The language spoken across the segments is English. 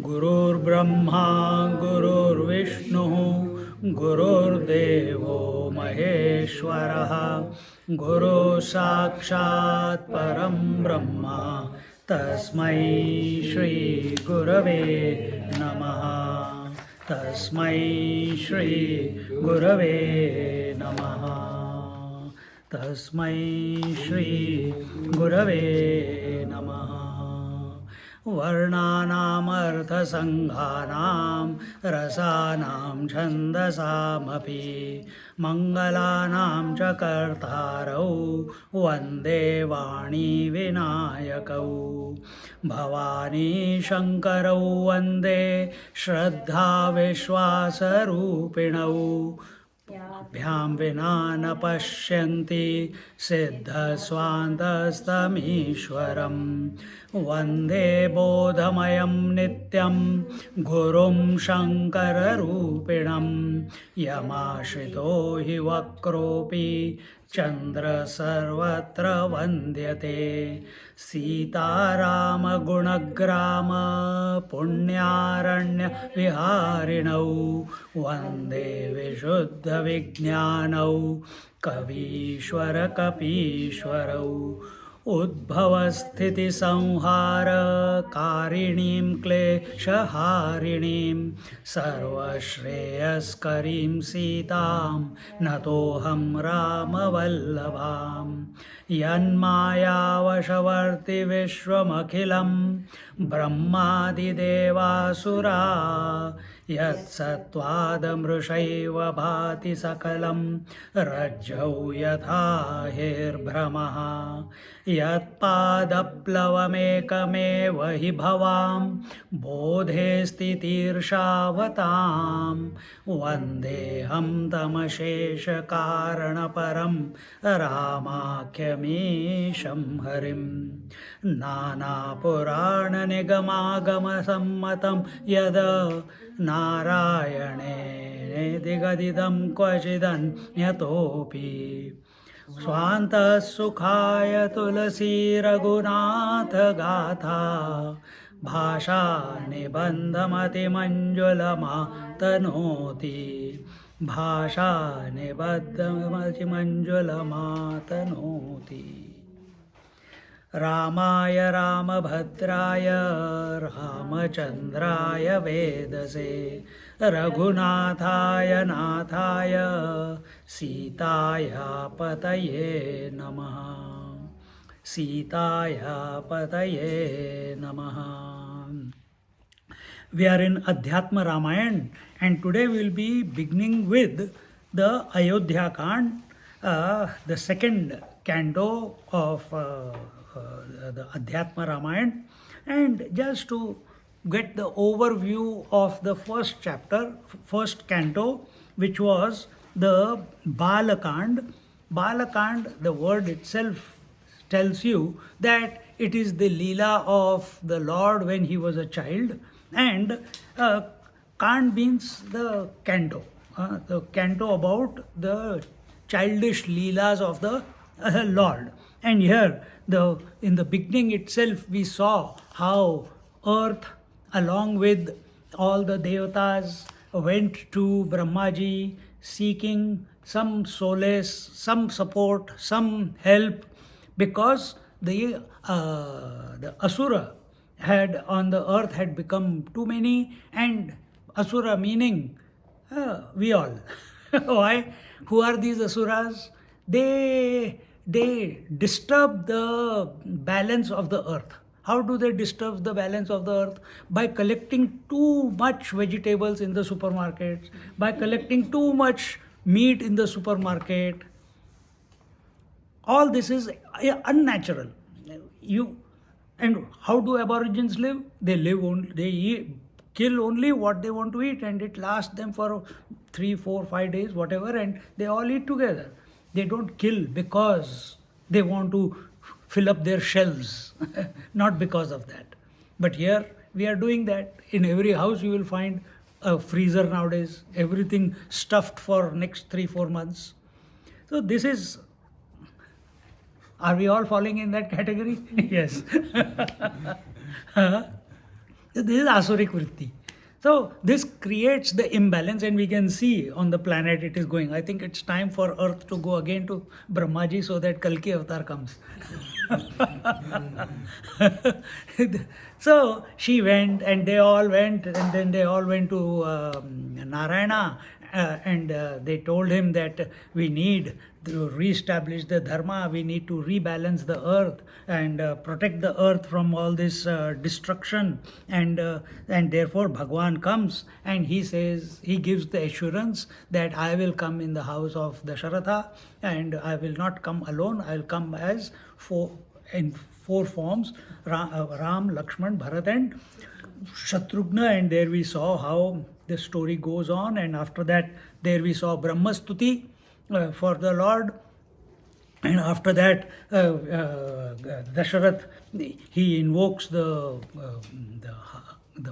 गुरुर्ब्रह्मा गुरुर्विष्णु गुरुर्देवो महेश्वरः गुरु साक्षात् परं ब्रह्म तस्मै श्री गुरवे नमः तस्मै श्री गुरवे नमः तस्मै श्री गुरवे नमः वर्णानामर्थसङ्घानां रसानां छन्दसामपि मङ्गलानां च कर्तारौ वन्दे वाणी विनायकौ भवानी शङ्करौ वन्दे श्रद्धा विश्वासरूपिणौ भ्यां विना न पश्यन्ति सिद्धस्वान्तस्तमीश्वरं वन्दे बोधमयं नित्यं गुरुं शङ्कररूपिणं यमाश्रितो हि वक्रोऽपि चन्द्र सर्वत्र वन्द्यते सीतारामगुणग्राम पुण्यारण्यविहारिणौ वन्दे विशुद्धविज्ञानौ कवीश्वरकपीश्वरौ उद्भवस्थितिसंहारकारिणीं क्लेशहारिणीं सर्वश्रेयस्करीं सीतां नतोऽहं रामवल्लभां यन्मायावशवर्ति विश्वमखिलं ब्रह्मादिदेवासुरा यत्सत्त्वादमृषैव भाति सकलं रज्जौ यथा हिर्भ्रमः यत्पादप्लवमेकमेव हि भवां बोधे स्थितिर्षावतां वन्देऽहं तमशेषकारणपरं रामाख्यमीशं हरिं नानापुराणनिगमागमसम्मतं यद् नारायणेनेदिगदिदं क्वचिदन्यतोऽपि स्वान्तसुखाय तुलसीरघुनाथगाथा भाषा निबन्धमतिमञ्जुलमातनोति भाषा निबन्धमतिमञ्जुलमातनोति रामाय रामभद्राय रामचन्द्राय वेदसे रघुनाथाय नाथाय सीताया पतये नमः सीताया पतये नमः. We are in Adhyatma Ramayana and today we will be beginning with the Ayodhyakand, the second canto of the Adhyatma Ramayana, and just to get the overview of the first chapter, first canto, which was the Balakand. Balakand, the word itself tells you that it is the Leela of the Lord when he was a child, and Kand means the canto about the childish Leelas of the Lord. And here, in the beginning itself, we saw how earth, along with all the devatas, went to Brahmaji seeking some solace, some support, some help, because the asura had on the earth had become too many, and asura meaning we all. Why? Who are these asuras? They disturb the balance of the earth. How do they disturb the balance of the earth? By collecting too much vegetables in the supermarkets, by collecting too much meat in the supermarket. All this is unnatural. And how do aborigines live? They live only, they eat, kill only what they want to eat, and it lasts them for 3, 4, 5 days, whatever, and they all eat together. They don't kill because they want to fill up their shelves, not because of that. But here we are doing that. In every house you will find a freezer nowadays, everything stuffed for next 3, 4 months. So this is, are we all falling in that category? Yes. This is Asuric Vritti. So this creates the imbalance, and we can see on the planet it is going. I think it's time for Earth to go again to Brahmaji so that Kalki Avatar comes. So she went, and they all went, and then they all went to Narayana, and they told him that we need to re-establish the dharma, we need to rebalance the earth and protect the earth from all this destruction, and therefore Bhagwan comes and he says, he gives the assurance that I will come in the house of Dasharatha, and I will not come alone, I will come as in 4 forms, Ram, Lakshman, Bharat and Shatrughna. And there we saw how the story goes on, and after that there we saw Brahmastuti for the Lord, and after that Dasharath, he invokes the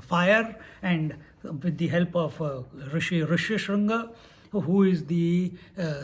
fire, and with the help of Rishyasringa, who is the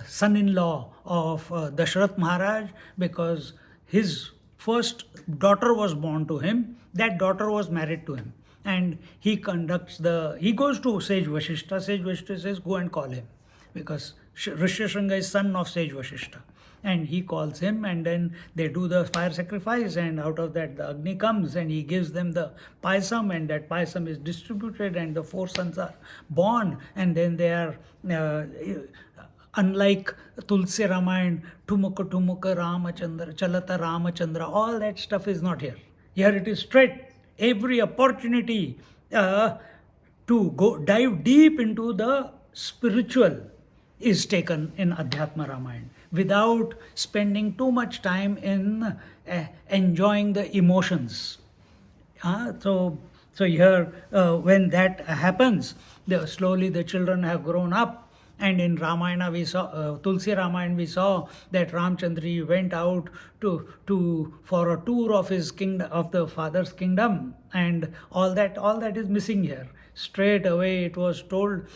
son-in-law of Dasharath Maharaj, because his first daughter was born to him, that daughter was married to him, and he goes to Sage Vashishta. Sage Vashishta says, go and call him, because Rishyasringa is son of Sage Vashishta, and he calls him, and then they do the fire sacrifice, and out of that the Agni comes, and he gives them the paisam, and that paisam is distributed, and the 4 sons are born, and then they are unlike Tulsi Ramayana, Tumukka Tumukka Ramachandra, Chalata Ramachandra, all that stuff is not here. Here it is straight. Every opportunity to go dive deep into the spiritual is taken in Adhyatma Ramayana, without spending too much time in enjoying the emotions. So here, when that happens, slowly the children have grown up. And in Ramayana we saw, Tulsi Ramayana we saw that Ramchandra went out for a tour of his kingdom, of the father's kingdom, and all that is missing here. Straight away it was told,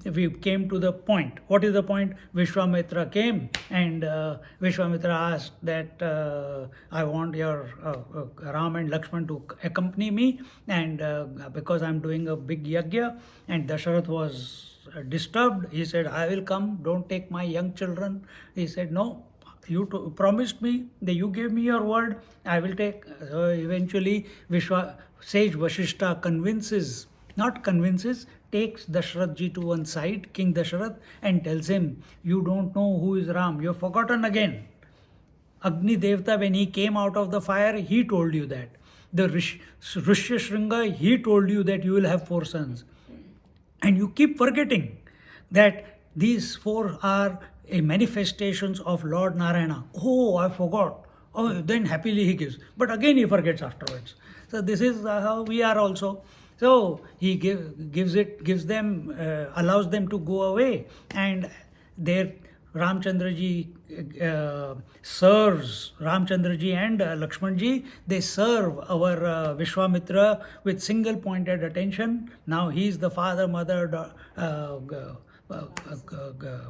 we came to the point. What is the point? Vishwamitra came, and Vishwamitra asked that I want your Ram and Lakshman to accompany me, and because I'm doing a big yajna. And Dasharath was disturbed. He said, I will come, don't take my young children. He said, no, you promised me, that you gave me your word, I will take. So eventually Sage Vashishta takes Dasharathji to one side, King Dasharath, and tells him, you don't know who is Ram, you have forgotten again. Agni Devta, when he came out of the fire, he told you that. The Rishyasringa, he told you that you will have 4 sons. And you keep forgetting that these 4 are a manifestations of Lord Narayana. Oh, I forgot. Oh, then happily he gives. But again he forgets afterwards. So this is how we are also. So he gives them, allows them to go away, and there Ramchandraji serves, Ramchandraji and Lakshmanji, they serve our Vishwamitra with single pointed attention. Now he is the father, mother, Bandhu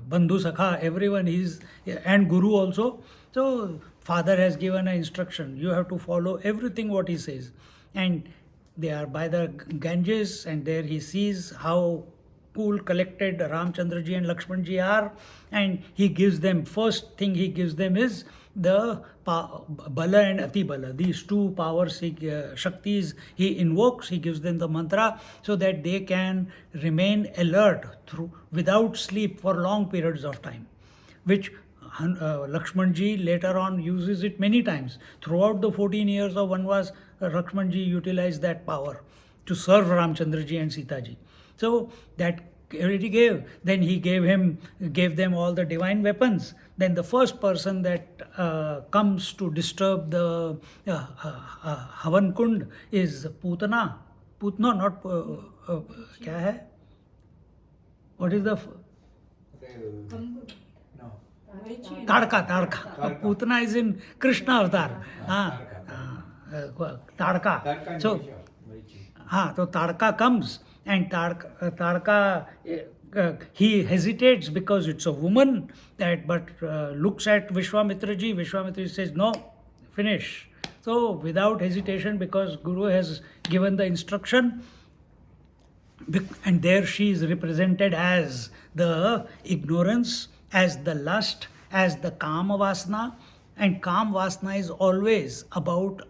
Sakha, everyone is, and Guru also. So father has given an instruction, you have to follow everything what he says. And they are by the Ganges, and there he sees how cool, collected Ramchandraji and Lakshmanji are, and he gives them, first thing he gives them is the Bala and Ati Bala, these 2 powers, Shaktis he invokes, he gives them the mantra so that they can remain alert without sleep for long periods of time, which Lakshmanji later on uses it many times. Throughout the 14 years of Vanvas, Lakshmanji utilized that power to serve Ramchandraji and Sitaji. So that already gave. Then he gave them all the divine weapons. Then the first person that comes to disturb the Havan Kund is Putana. No, not क्या है? What is the Tadka. Putana is in Krishna avatar. Tadka. So, so Tadka comes, and Tadka he hesitates because it's a woman, but looks at Vishwamitraji. Vishwamitraji says, no, finish. So without hesitation, because Guru has given the instruction, and there she is represented as the ignorance, as the lust, as the Kama Vasana, and Kama Vasana is always about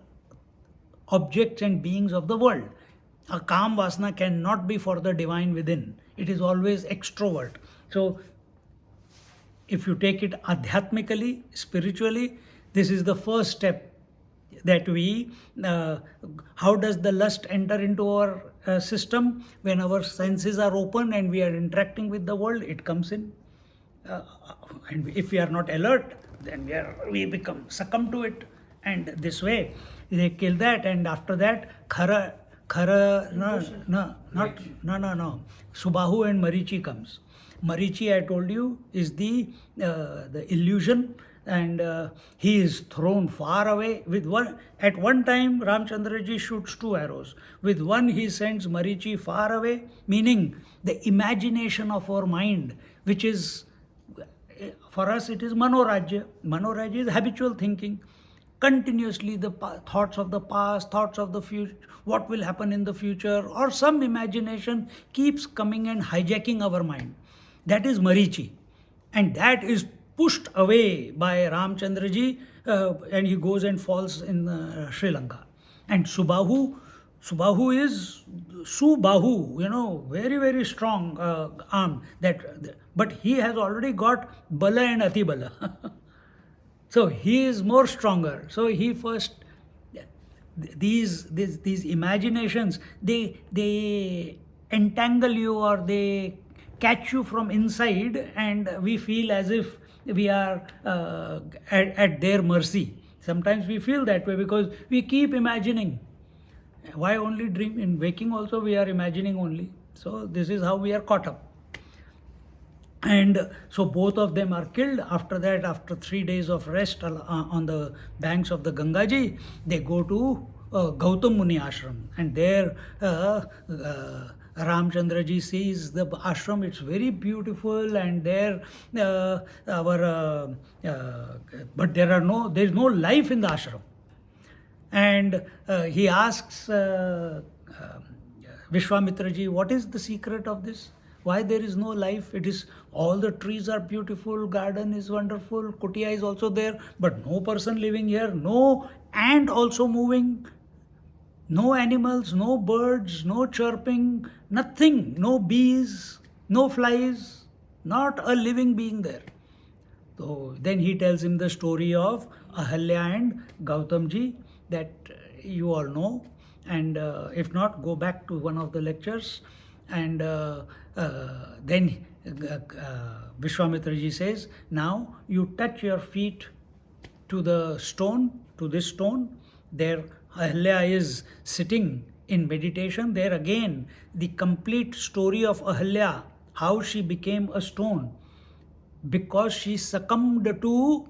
objects and beings of the world. A Kama Vasana cannot be for the divine within. It is always extrovert. So if you take it adhyatmically, spiritually, this is the first step that we, how does the lust enter into our system? When our senses are open and we are interacting with the world, it comes in. And if we are not alert, then we become succumb to it. And this way, they kill that. And after that, no. Subahu and Marichi comes. Marichi, I told you, is the illusion, and he is thrown far away with one. At one time, Ramchandraji shoots 2 arrows. With one, he sends Marichi far away, meaning the imagination of our mind, which is, for us, it is Manorajya. Manorajya is habitual thinking. Continuously, the thoughts of the past, thoughts of the future, what will happen in the future, or some imagination keeps coming and hijacking our mind. That is Marichi. And that is pushed away by Ramchandraji, and he goes and falls in Sri Lanka. And Subahu is Subahu, very, very strong arm. But he has already got Bala and Ati Bala. So he is more stronger. So he first, these imaginations, they entangle you, or they catch you from inside, and we feel as if we are at their mercy. Sometimes we feel that way because we keep imagining. Why only dream? In waking also we are imagining only. So this is how we are caught up. And so both of them are killed. After that, after 3 days of rest on the banks of the Gangaji, they go to Gautam Muni ashram. And there Ramchandraji sees the ashram. It's very beautiful, and there but there is no life in the ashram. And he asks Vishwamitraji, what is the secret of this? Why there is no life? It is, all the trees are beautiful, garden is wonderful, kutia is also there, but no person living here, no ant also moving, no animals, no birds, no chirping, nothing, no bees, no flies, not a living being there. So then he tells him the story of Ahalya and Gautamji that you all know, and if not, go back to one of the lectures. And then Vishwamitraji says, now you touch your feet to the stone, to this stone. There Ahalya is sitting in meditation. There again, the complete story of Ahalya, how she became a stone, because she succumbed to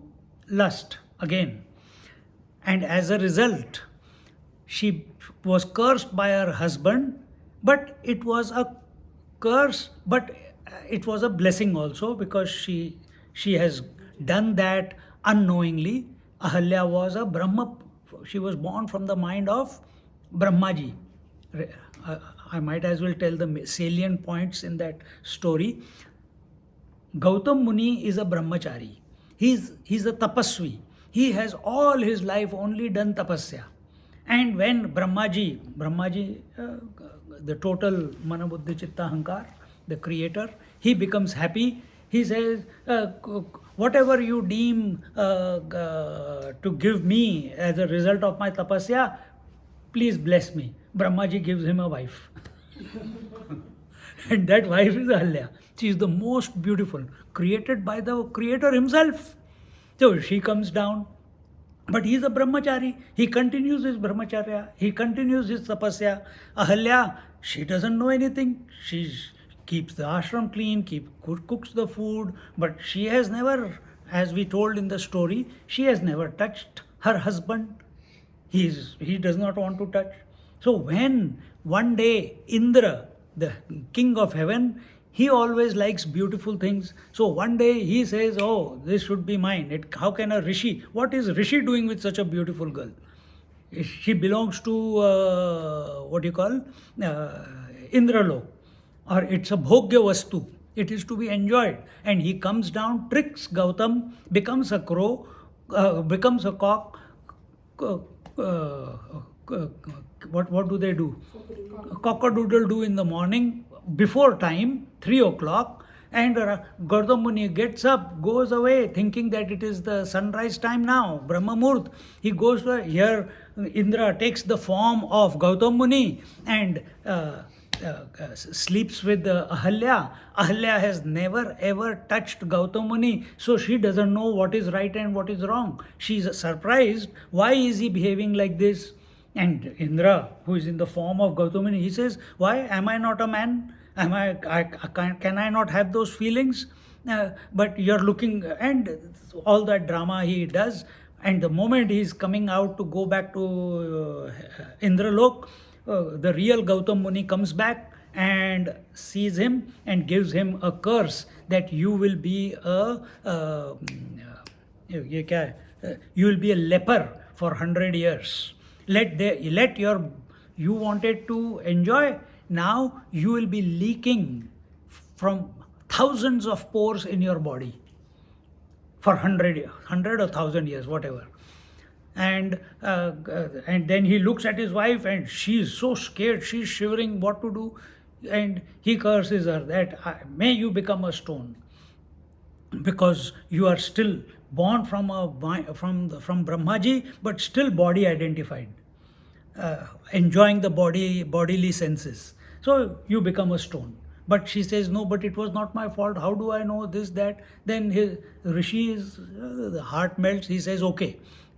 lust again. And as a result, she was cursed by her husband, but it was a curse, but it was a blessing also, because she has done that unknowingly. Ahalya was a Brahma, she was born from the mind of Brahmaji. I might as well tell the salient points in that story. Gautam Muni is a brahmachari. He's a tapasvi. He has all his life only done tapasya. And when Brahmaji, the total Manabuddhi Chitta Hankar, the creator, he becomes happy. He says, whatever you deem to give me as a result of my tapasya, please bless me. Brahmaji gives him a wife. And that wife is Ahalya. She is the most beautiful, created by the Creator Himself. So she comes down. But he is a brahmachari. He continues his brahmacharya. He continues his tapasya. Ahalya, she doesn't know anything. She keeps the ashram clean, cooks the food. But she has never, as we told in the story, she has never touched her husband. He does not want to touch. So when one day Indra, the king of heaven, he always likes beautiful things. So one day he says, "Oh, this should be mine." How can a rishi? What is rishi doing with such a beautiful girl? She belongs to what you call Indralok, or it's a bhogya vastu. It is to be enjoyed. And he comes down, tricks Gautam, becomes a crow, becomes a cock. What do they do? Cock-a-doodle do in the morning before time, 3 o'clock, and Gautam Muni gets up, goes away, thinking that it is the sunrise time now, Brahma Murt. He goes to here. Indra takes the form of Gautam Muni and sleeps with Ahalya. Ahalya has never ever touched Gautam Muni, so she doesn't know what is right and what is wrong. She is surprised. Why is he behaving like this? And Indra, who is in the form of Gautam Muni, he says, "Why am I not a man? Can I not have those feelings?" But you're looking, and all that drama he does. And the moment he is coming out to go back to Indralok, the real Gautam Muni comes back and sees him and gives him a curse that you will be a leper for 100 years. You wanted to enjoy, now you will be leaking from thousands of pores in your body for 100 or 1,000 years, whatever. And then he looks at his wife and she's so scared, she's shivering, what to do. And he curses her that may you become a stone, because you are still born from Brahmaji, but still body identified, enjoying the bodily senses. So you become a stone. But she says, "No, but it was not my fault. How do I know this, that?" Then his Rishi's the heart melts. He says, "Okay,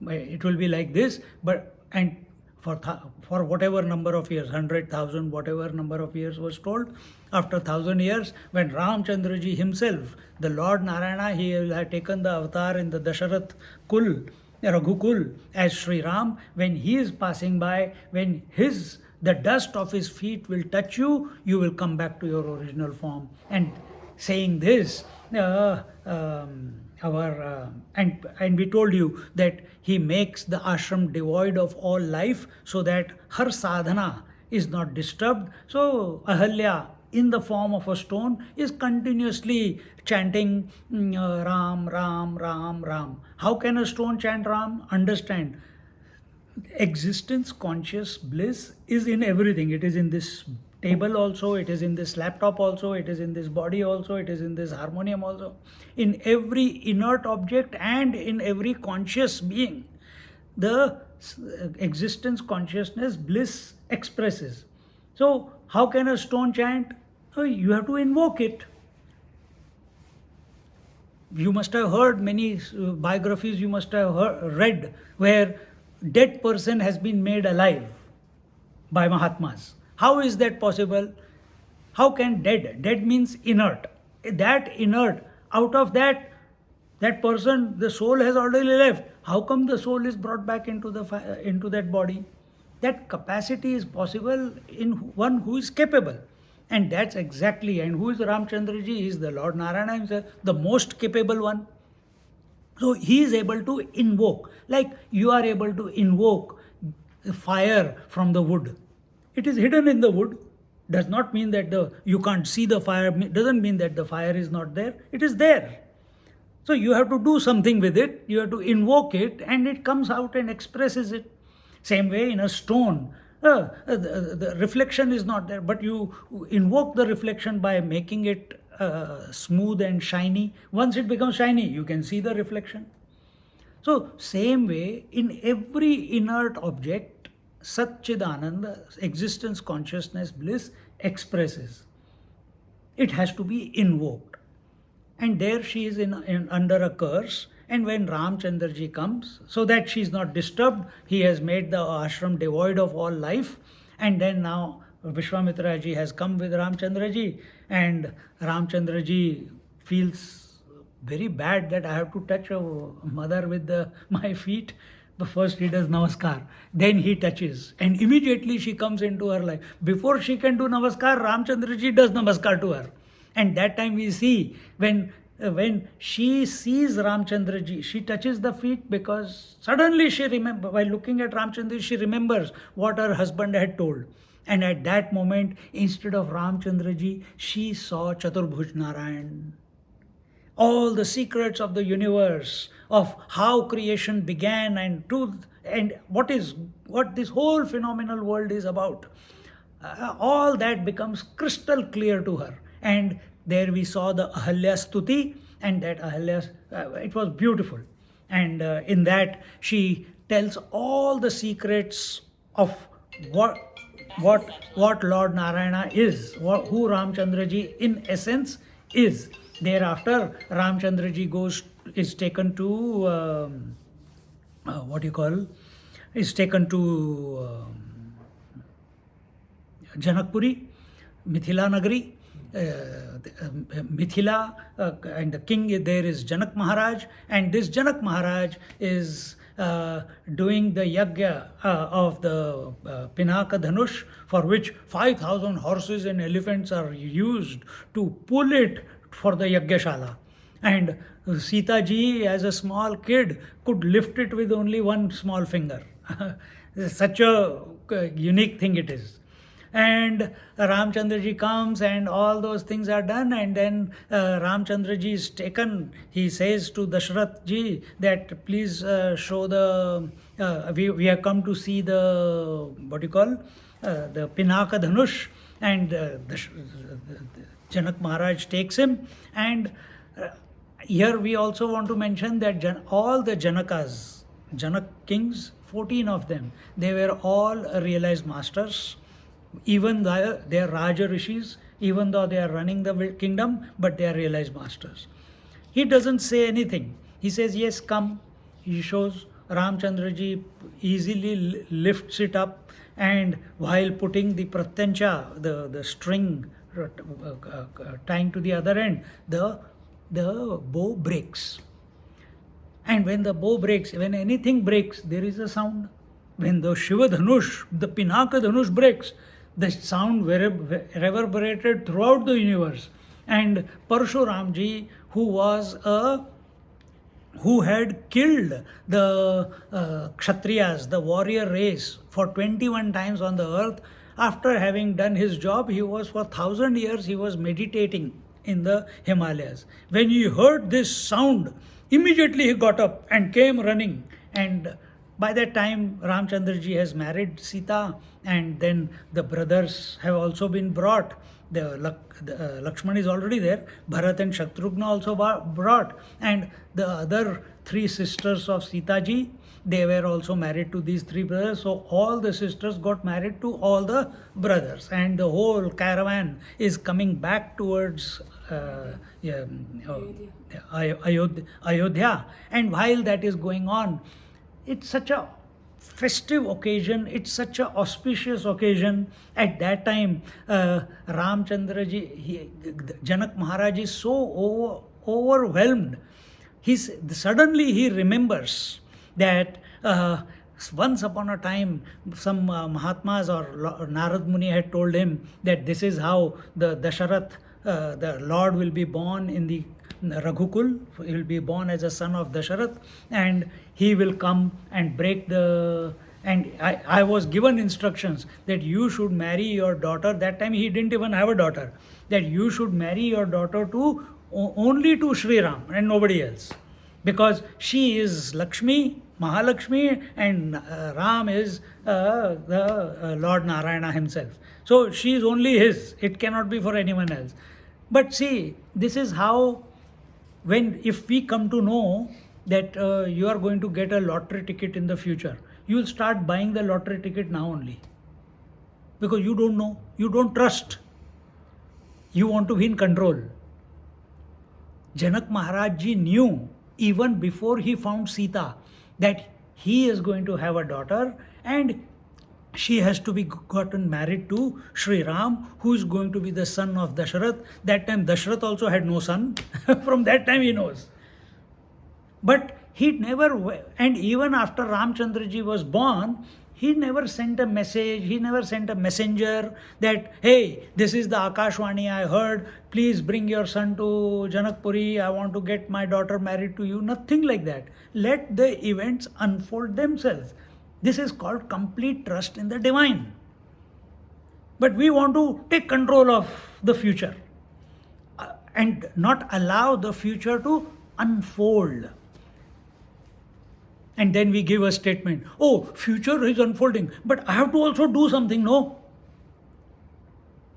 it will be like this." And for whatever number of years, 100,000, whatever number of years was told, after 1,000 years, when Ramchandraji himself, the Lord Narayana, he had taken the avatar in the Dasharat Kul, Raghukul, as Sri Ram, when he is passing by, when the dust of his feet will touch you, you will come back to your original form. And saying this, and we told you that he makes the ashram devoid of all life so that her sadhana is not disturbed. So Ahalya, in the form of a stone, is continuously chanting Ram, Ram, Ram, Ram. How can a stone chant Ram? Understand, existence conscious bliss is in everything. It is in this table also, it is in this laptop also, it is in this body also, it is in this harmonium also, in every inert object and in every conscious being. The existence consciousness bliss expresses. So how can a stone chant? You have to invoke it. You must have heard many biographies, you must have read where dead person has been made alive by Mahatmas. How is that possible? How can dead means inert. That inert, out of that person, the soul has already left. How come the soul is brought back into that body? That capacity is possible in one who is capable. And that's exactly, and who is Ramchandraji? He is the Lord Narayana himself, the most capable one. So he is able to invoke, like you are able to invoke fire from the wood. It is hidden in the wood. Does not mean that you can't see the fire. Doesn't mean that the fire is not there. It is there. So you have to do something with it. You have to invoke it, and it comes out and expresses it. Same way in a stone, the reflection is not there, but you invoke the reflection by making it smooth and shiny. Once it becomes shiny, you can see the reflection. So same way, in every inert object, Sat Chid Ananda, existence, consciousness, bliss expresses. it has to be invoked. And there she is under a curse. And when Ramchandraji comes, so that she is not disturbed, he has made the ashram devoid of all life. And then now Vishwamitraji has come with Ramchandraji, and Ramchandraji feels very bad that I have to touch a mother with my feet. But first he does namaskar, then he touches, and immediately she comes into her life. Before she can do namaskar, Ramchandraji does namaskar to her. And that time we see when she sees Ramchandraji, she touches the feet because suddenly she remembers, while looking at Ramchandraji, she remembers what her husband had told. And at that moment, instead of Ramchandraji, she saw Chaturbhuj Narayan. All the secrets of the universe, of how creation began and truth, and what this whole phenomenal world is about. All that becomes crystal clear to her. And there we saw the Ahalya Stuti, and that Ahalya, it was beautiful. And in that she tells all the secrets of what Lord Narayana is, who Ramchandraji in essence is. Thereafter, Ramchandraji is taken to is taken to Janakpuri, Mithila Nagari. Mithila, and the king there is Janak Maharaj, and this Janak Maharaj is doing the yagya of the Pinaka Dhanush, for which 5,000 horses and elephants are used to pull it for the Yagyashala. And Sita ji, as a small kid, could lift it with only one small finger. Such a unique thing it is. And Ramchandraji comes and all those things are done, and then Ramchandraji is taken. He says to Dasharath ji that please show we have come to see the the Pinaka Dhanush, and Janak Maharaj takes him. And here we also want to mention that all the Janakas, Janak kings, 14 of them, they were all realized masters. Even though they are Raja Rishis, even though they are running the kingdom, but they are realized masters. He doesn't say anything. He says, yes, come. He shows. Ramchandraji easily lifts it up, and while putting the pratyancha, the string tying to the other end, the bow breaks. And when the bow breaks, when anything breaks, there is a sound. When the Shiva Dhanush, the Pinaka Dhanush breaks, the sound reverberated throughout the universe. And Parshuramji, who had killed the Kshatriyas, the warrior race, for 21 times on the earth, after having done his job, for 1,000 years, he was meditating in the Himalayas. When he heard this sound, immediately he got up and came running. And by that time, Ramchandraji has married Sita, and then the brothers have also been brought. Lakshman is already there. Bharat and Shatrugna also brought. And the other 3 sisters of Sita ji, they were also married to these 3 brothers. So all the sisters got married to all the brothers. And the whole caravan is coming back towards Ayodhya. And while that is going on, it's such a festive occasion, it's such an auspicious occasion. At that time, Ramchandraji, Janak Maharaj is so overwhelmed. Suddenly he remembers that once upon a time, some Mahatmas or Narad Muni had told him that this is how the Dasharath, the Lord, will be born in the Raghukul. He will be born as a son of Dasharath, and he will come and break the. And I was given instructions that you should marry your daughter. That time he didn't even have a daughter. That you should marry your daughter only to Sri Ram and nobody else, because she is Lakshmi, Mahalakshmi, and Ram is the Lord Narayana himself. So she is only his. It cannot be for anyone else. But see, this is how. If we come to know that you are going to get a lottery ticket in the future, you will start buying the lottery ticket now only, because you don't know, you don't trust. You want to be in control. Janak Maharaj Ji knew even before he found Sita that he is going to have a daughter and she has to be gotten married to Sri Ram, who is going to be the son of Dasharath. That time Dasharath also had no son. From that time he knows. But he never, and even after Ramchandraji was born, he never sent a message, he never sent a messenger that, hey, this is the Akashwani I heard, please bring your son to Janakpuri, I want to get my daughter married to you. Nothing like that. Let the events unfold themselves. This is called complete trust in the divine. But we want to take control of the future and not allow the future to unfold. And then we give a statement, oh, future is unfolding, but I have to also do something. No.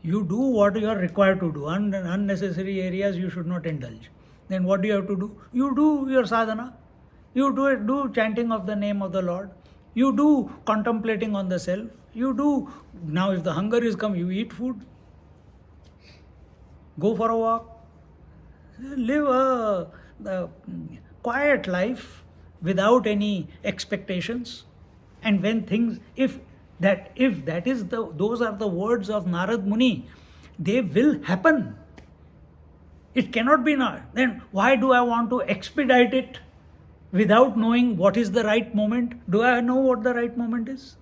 You do what you are required to do. Unnecessary areas you should not indulge. Then what do you have to do? You do your sadhana. You do chanting of the name of the Lord. You do contemplating on the self. You do, now if the hunger is come, you eat food. Go for a walk. Live a quiet life without any expectations. And when things, if that is those are the words of Narad Muni, they will happen. It cannot be not. Then why do I want to expedite it without knowing what is the right moment? Do I know what the right moment is?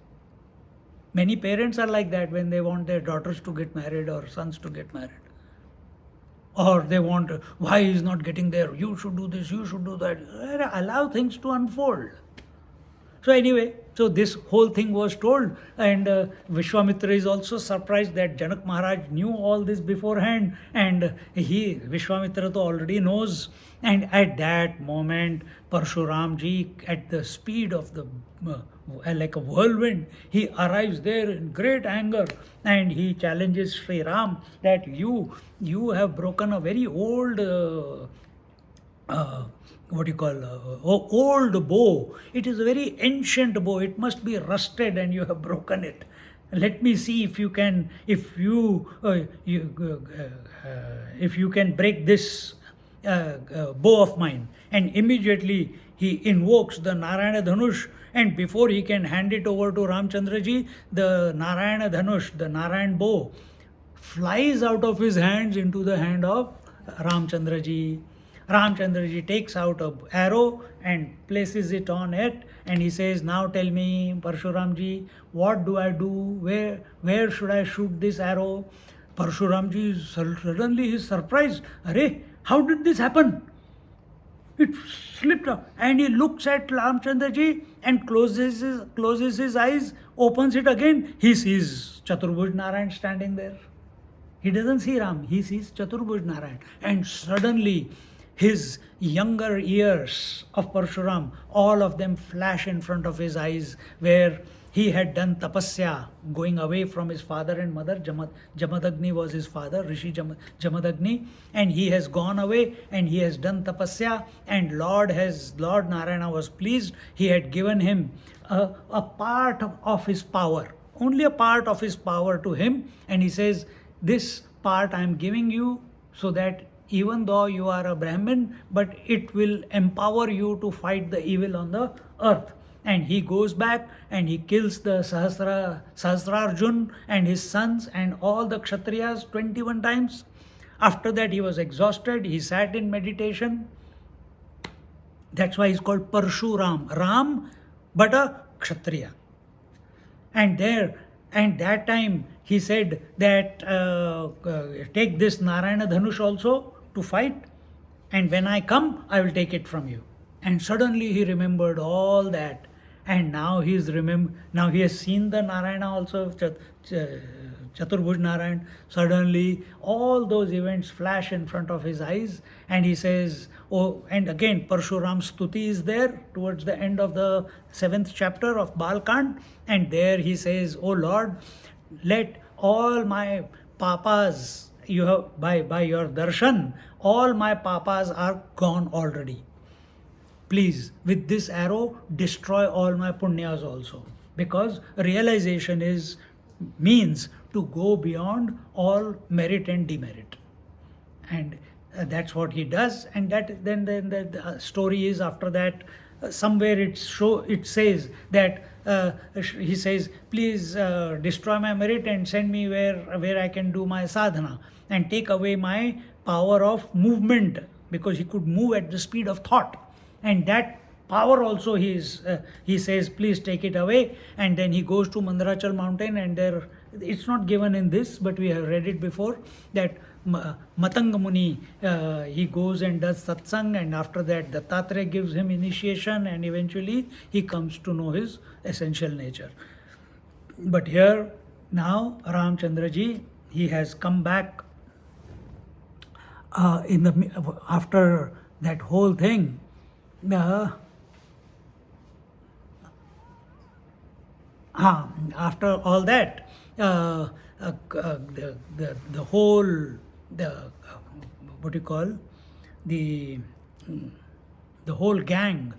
Many parents are like that when they want their daughters to get married or sons to get married. Or they want, why is not getting there? You should do this, you should do that. Allow things to unfold. So anyway, so this whole thing was told, and Vishwamitra is also surprised that Janak Maharaj knew all this beforehand, and Vishwamitra already knows. And at that moment, Parshuramji, at the speed of the like a whirlwind, he arrives there in great anger, and he challenges Sri Ram that you have broken a very old old bow. It is a very ancient bow. It must be rusted, and you have broken it. Let me see if you can break this bow of mine. And immediately he invokes the Narayana Dhanush, and before he can hand it over to Ramchandraji, the Narayana Dhanush, the Narayan bow, flies out of his hands into the hand of Ramchandraji. Ramchandraji takes out an arrow and places it on it, and he says, now tell me, Parshuramji, what do I do? Where should I shoot this arrow? Parshuramji suddenly is surprised. Arey, how did this happen? It slipped up, and he looks at Ramchandraji and closes his eyes, opens it again. He sees Chaturbhuj Narayan standing there. He doesn't see Ram, he sees Chaturbhuj Narayan. And suddenly his younger years of Parshuram, all of them flash in front of his eyes, where he had done tapasya, going away from his father and mother. Jamadagni was his father, Rishi Jamadagni, and he has gone away and he has done tapasya, and Lord Narayana was pleased. He had given him a part of his power, only a part of his power to him, and he says, this part I am giving you so that even though you are a Brahmin, but it will empower you to fight the evil on the earth. And he goes back and he kills the Sahasrarjun and his sons and all the Kshatriyas 21 times. After that he was exhausted, he sat in meditation. That's why he's called Parshuram. Ram, but a Kshatriya. And that time he said that take this Narayana Dhanush also to fight, and when I come, I will take it from you. And suddenly he remembered all that, and now he has seen the Narayana also, Chaturbhuj Narayan. Suddenly all those events flash in front of his eyes, and he says, oh, and again Parshuram's stuti is there towards the end of the 7th chapter of Balkand, and there he says, oh Lord, let all my papas, you have by your darshan, all my papas are gone already. Please, with this arrow, destroy all my punyas also. Because realization means to go beyond all merit and demerit. And that's what he does. And that then the story is, after that, somewhere it says that he says, please destroy my merit and send me where I can do my sadhana, and take away my power of movement, because he could move at the speed of thought. And that power also he says, please take it away. And then he goes to Mandarachal mountain, and there, it's not given in this, but we have read it before, that Matanga Muni, he goes and does satsang, and after that Dattatreya gives him initiation, and eventually he comes to know his essential nature. But here now Ramchandraji, he has come back after that whole thing. After all that, the whole, what you call, the whole gang,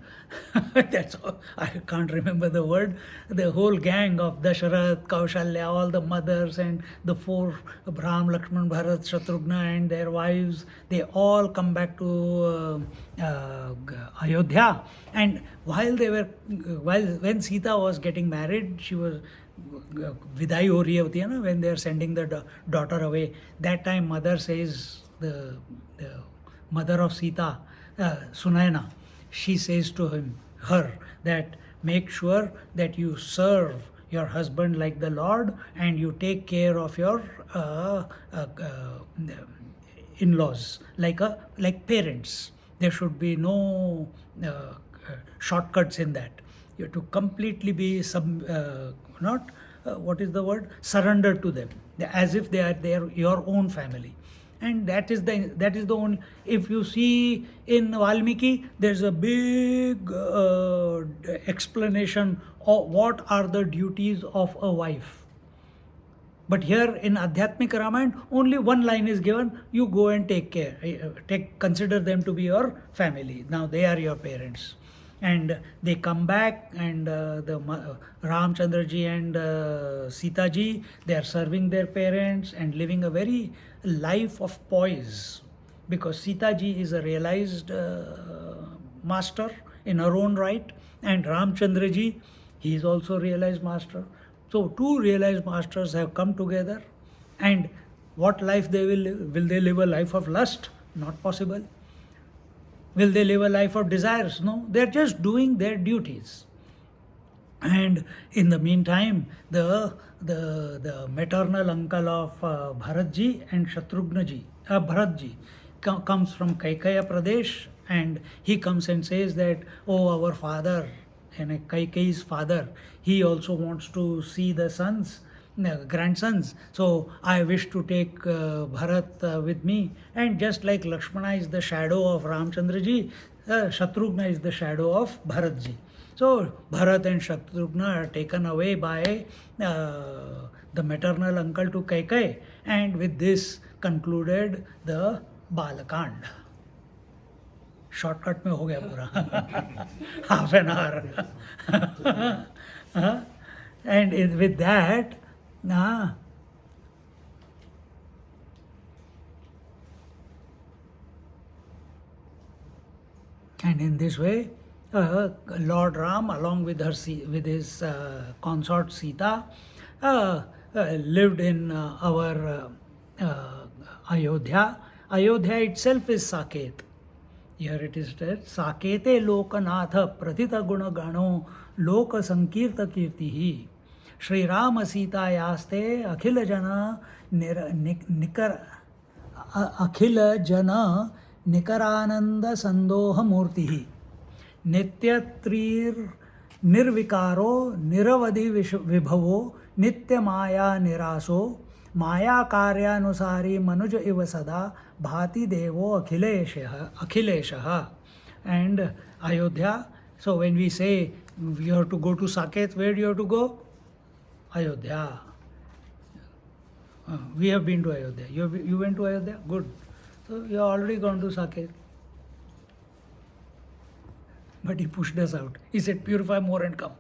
that's all, I can't remember the word, the whole gang of Dasharath, Kaushalya, all the mothers and the four, Ram, Lakshman, Bharat, Shatrughna and their wives, they all come back to Ayodhya. And when Sita was getting married, she was Vidai ho rahi hoti hai na, when they are sending the daughter away. That time mother says, the mother of Sita, Sunayana, she says to her that make sure that you serve your husband like the Lord, and you take care of your in-laws like parents. There should be no shortcuts in that. You have to completely be what is the word? Surrender to them, as if they are your own family. And that is the only. If you see in Valmiki, there's a big explanation of what are the duties of a wife. But here in Adhyatmik Ramayana, only one line is given: you go and take care, consider them to be your family. Now they are your parents. And they come back, and the Ramchandraji and Sita ji, they are serving their parents and living a very life of poise, because Sita ji is a realized master in her own right, and Ramchandraji, he is also realized master. So two realized masters have come together, and what life they will live? Will they live a life of lust? Not possible. Will they live a life of desires? No, they're just doing their duties. And in the meantime, the maternal uncle of Bharatji and Shatrughnaji, Bharatji, comes from Kaikaya Pradesh, and he comes and says that, oh, our father, and Kaikeyi's father, he also wants to see the sons, grandsons. So I wish to take Bharat with me. And just like Lakshmana is the shadow of Ramchandraji, Shatrughna is the shadow of Bharatji. So Bharat and Shatrughna are taken away by the maternal uncle to Kaikai, and with this concluded the Balakand. Shortcut में हो गया पूरा half an hour. And with that, and in this way, Lord Ram, along with his consort Sita, lived in our Ayodhya. Ayodhya itself is Saket. Here it is said, Sakete Lokanatha Pratita Guna Gano Loka Sankirta Kirtihi Shri Rama Sita Yaste Akhila Jana Akhila Jana Nikarananda Sandoha Murtihi Nityatrir Nirvikaro Niravadi Vibhavo Nitya Maya Niraso Maya Karyanusari Manuja Iva Sada Bhati Devo Akhileshaha. And Ayodhya, so when we say you have to go to Saket, where do you have to go? Ayodhya. We have been to Ayodhya. You went to Ayodhya? Good. So you have already gone to Saket. But he pushed us out. He said, purify more and come.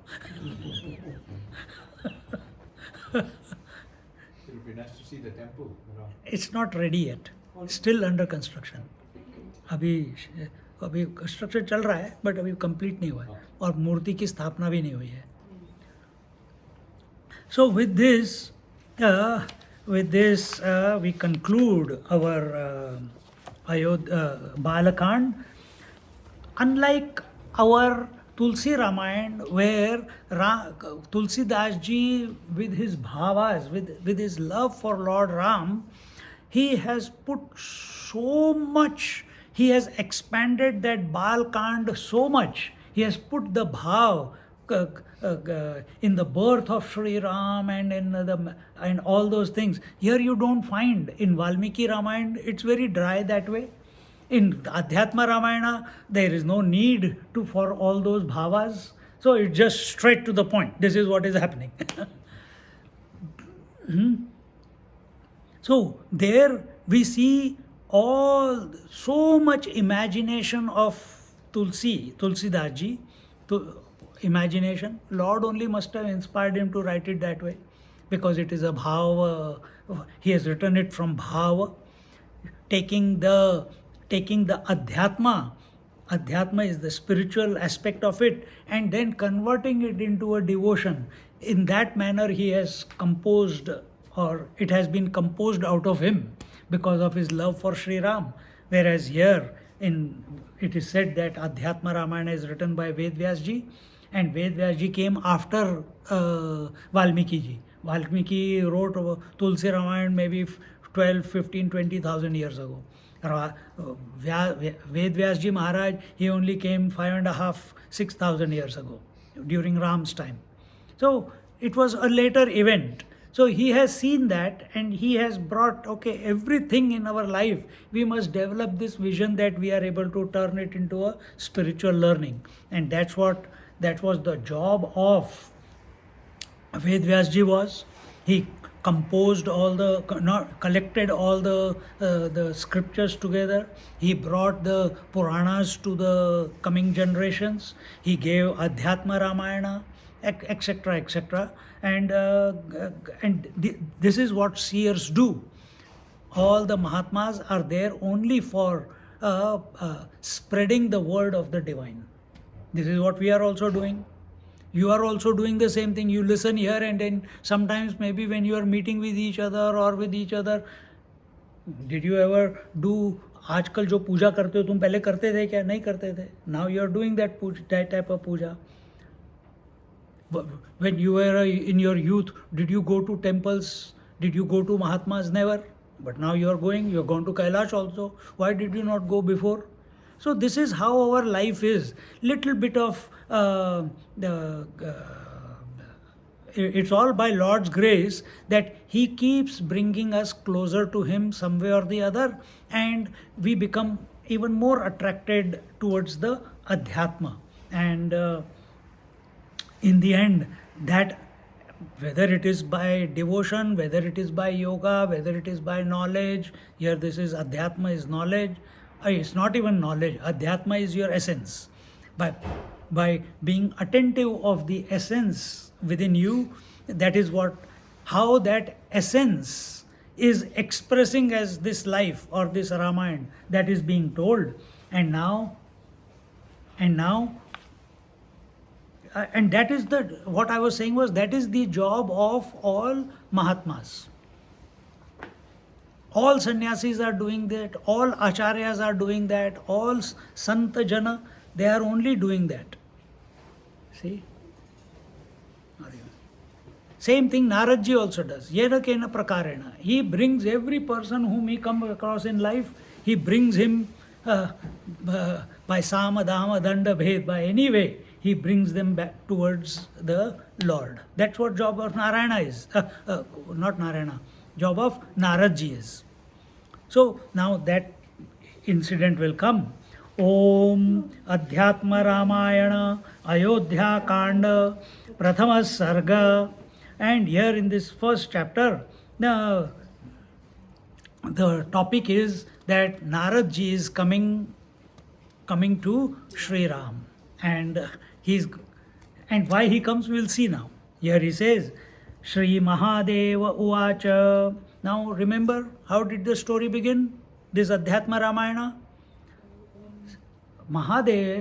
it would be nice to see the temple. It's not ready yet. Still under construction. अभी construction चल रहा है, but अभी complete नहीं हुआ है, और मूर्ति की स्थापना भी नहीं हुई है. So with this, we conclude our Balakand. Unlike our Tulsi Ramayana, where Tulsi Das ji, with his bhavas, with his love for Lord Ram, he has put so much, he has expanded that Balakand so much. He has put the bhav in the birth of Sri Ram and all those things. Here you don't find. In Valmiki Ramayana, it's very dry that way. In Adhyatma Ramayana, there is no need for all those bhavas. So it's just straight to the point. This is what is happening. So there we see so much imagination of Tulsi Das ji. Imagination. Lord only must have inspired him to write it that way, because it is a bhava. He has written it from bhava, taking the adhyatma. Adhyatma is the spiritual aspect of it, and then converting it into a devotion. In that manner he has composed, or it has been composed out of him because of his love for Sri Ram. Whereas here it is said that Adhyatma Ramayana is written by Ved Vyas ji, and Ved Vyas ji came after Valmiki ji. Valmiki wrote Tulsi Ramayana maybe 12, 15, 20,000 years ago. Ved Vyas ji Maharaj, he only came 5.5, 6,000 years ago, during Ram's time. So it was a later event. So he has seen that, and he has brought, everything in our life, we must develop this vision that we are able to turn it into a spiritual learning. And that was the job of Ved Vyas ji was. He composed collected all the scriptures together. He brought the Puranas to the coming generations. He gave Adhyatma Ramayana, etc., etc. And this is what seers do. All the Mahatmas are there only for spreading the word of the divine. This is what we are also doing. You are also doing the same thing. You listen here, and then sometimes maybe when you are meeting with each other, did you ever do आजकल जो पूजा करते हो तुम पहले करते थे क्या? नहीं करते थे. Now you are doing that type of puja. When you were in your youth, did you go to temples? Did you go to Mahatmas? Never. But now you are going. You are going to Kailash also. Why did you not go before? So this is how our life is. Little bit of it's all by Lord's grace that He keeps bringing us closer to Him some way or the other, and we become even more attracted towards the Adhyatma. And in the end, that whether it is by devotion, whether it is by yoga, whether it is by knowledge, here this is Adhyatma is knowledge. It's not even knowledge. Adhyatma is your essence. By being attentive of the essence within you, that is how that essence is expressing as this life or this Ramayana that is being told. And that is what I was saying was, that is the job of all Mahatmas. All sannyasis are doing that, all acharyas are doing that, all santa jana, they are only doing that. See? Same thing Naradji also does. Yena kena prakarena. He brings every person whom he comes across in life, he brings him by sama, dama, danda, bhed, by any way, he brings them back towards the Lord. That's what job of Narayana is. Not Narayana. Job of Naradji is. So now that incident will come. Om Adhyatma Ramayana Ayodhyakand Prathama Sarga. And here in this first chapter, the topic is that Naradji is coming to Sri Ram. And why he comes, we'll see now. Here he says, Shri Mahadeva Uvacha. Now remember, how did the story begin? This Adhyatma Ramayana.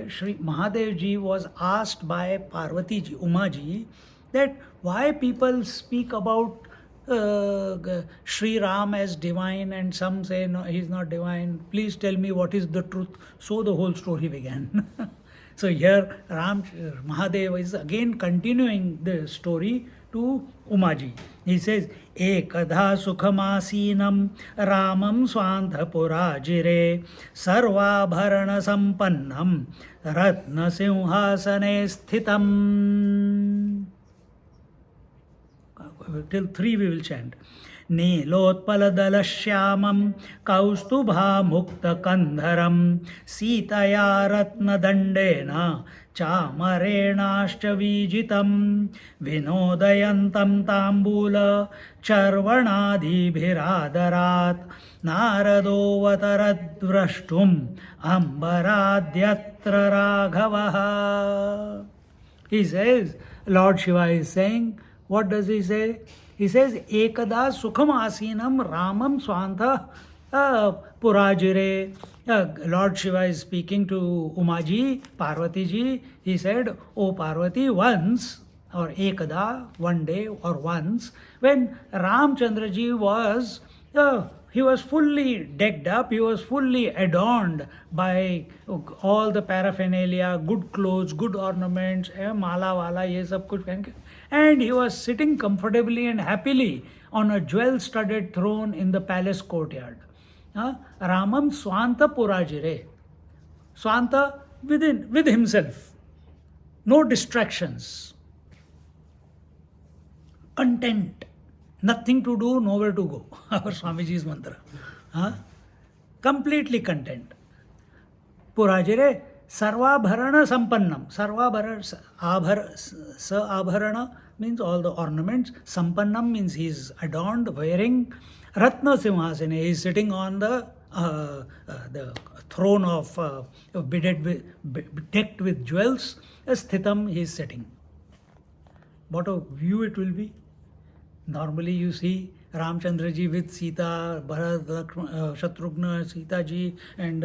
Shri Mahadev ji was asked by Parvati ji, Uma ji, that why people speak about Sri Ram as divine and some say no, he's not divine. Please tell me what is the truth. So the whole story began. So here Mahadev is again continuing the story to Umaji. He says, Ekadha sukhamasīnam Ramam swantapurajire sarvabharana sampannam ratna simhasane sthitam. Till 3 we will chant. नीलोत्पलदलश्यामं कौस्तुभामुक्तकन्धरं सीतया रत्नदण्डेन चामरेणाश्च वीजितं विनोदयन्तं ताम्बूलचर्वणादिभिरादरात् नारदोऽवतरद्द्रष्टुम् अम्बराद्यत्र राघवः. He says, Lord Shiva is saying, what does he say? He says, Ekada sukham asinam ramam swantha purajire. Lord Shiva is speaking to Umaji, Parvati ji. He said, O Parvati, once, or Ekada, one day or once, when Ramchandra ji was, he was fully decked up, he was fully adorned by all the paraphernalia, good clothes, good ornaments, mala wala, ye sab kuch pehen ke. And he was sitting comfortably and happily on a jewel-studded throne in the palace courtyard. Ramam swanta purajire. Swanta with himself. No distractions. Content. Nothing to do, nowhere to go. Our Swamiji's mantra. Completely content. Purajire sarvabharana sampannam. Abharana means all the ornaments. Sampannam means he is adorned, wearing. Ratna Simhasane, he is sitting on the throne of decked with jewels. Sthitam, he is sitting. What a view it will be. Normally you see Ramchandra ji with Sita, Bharat, Shatrughna, Sita ji and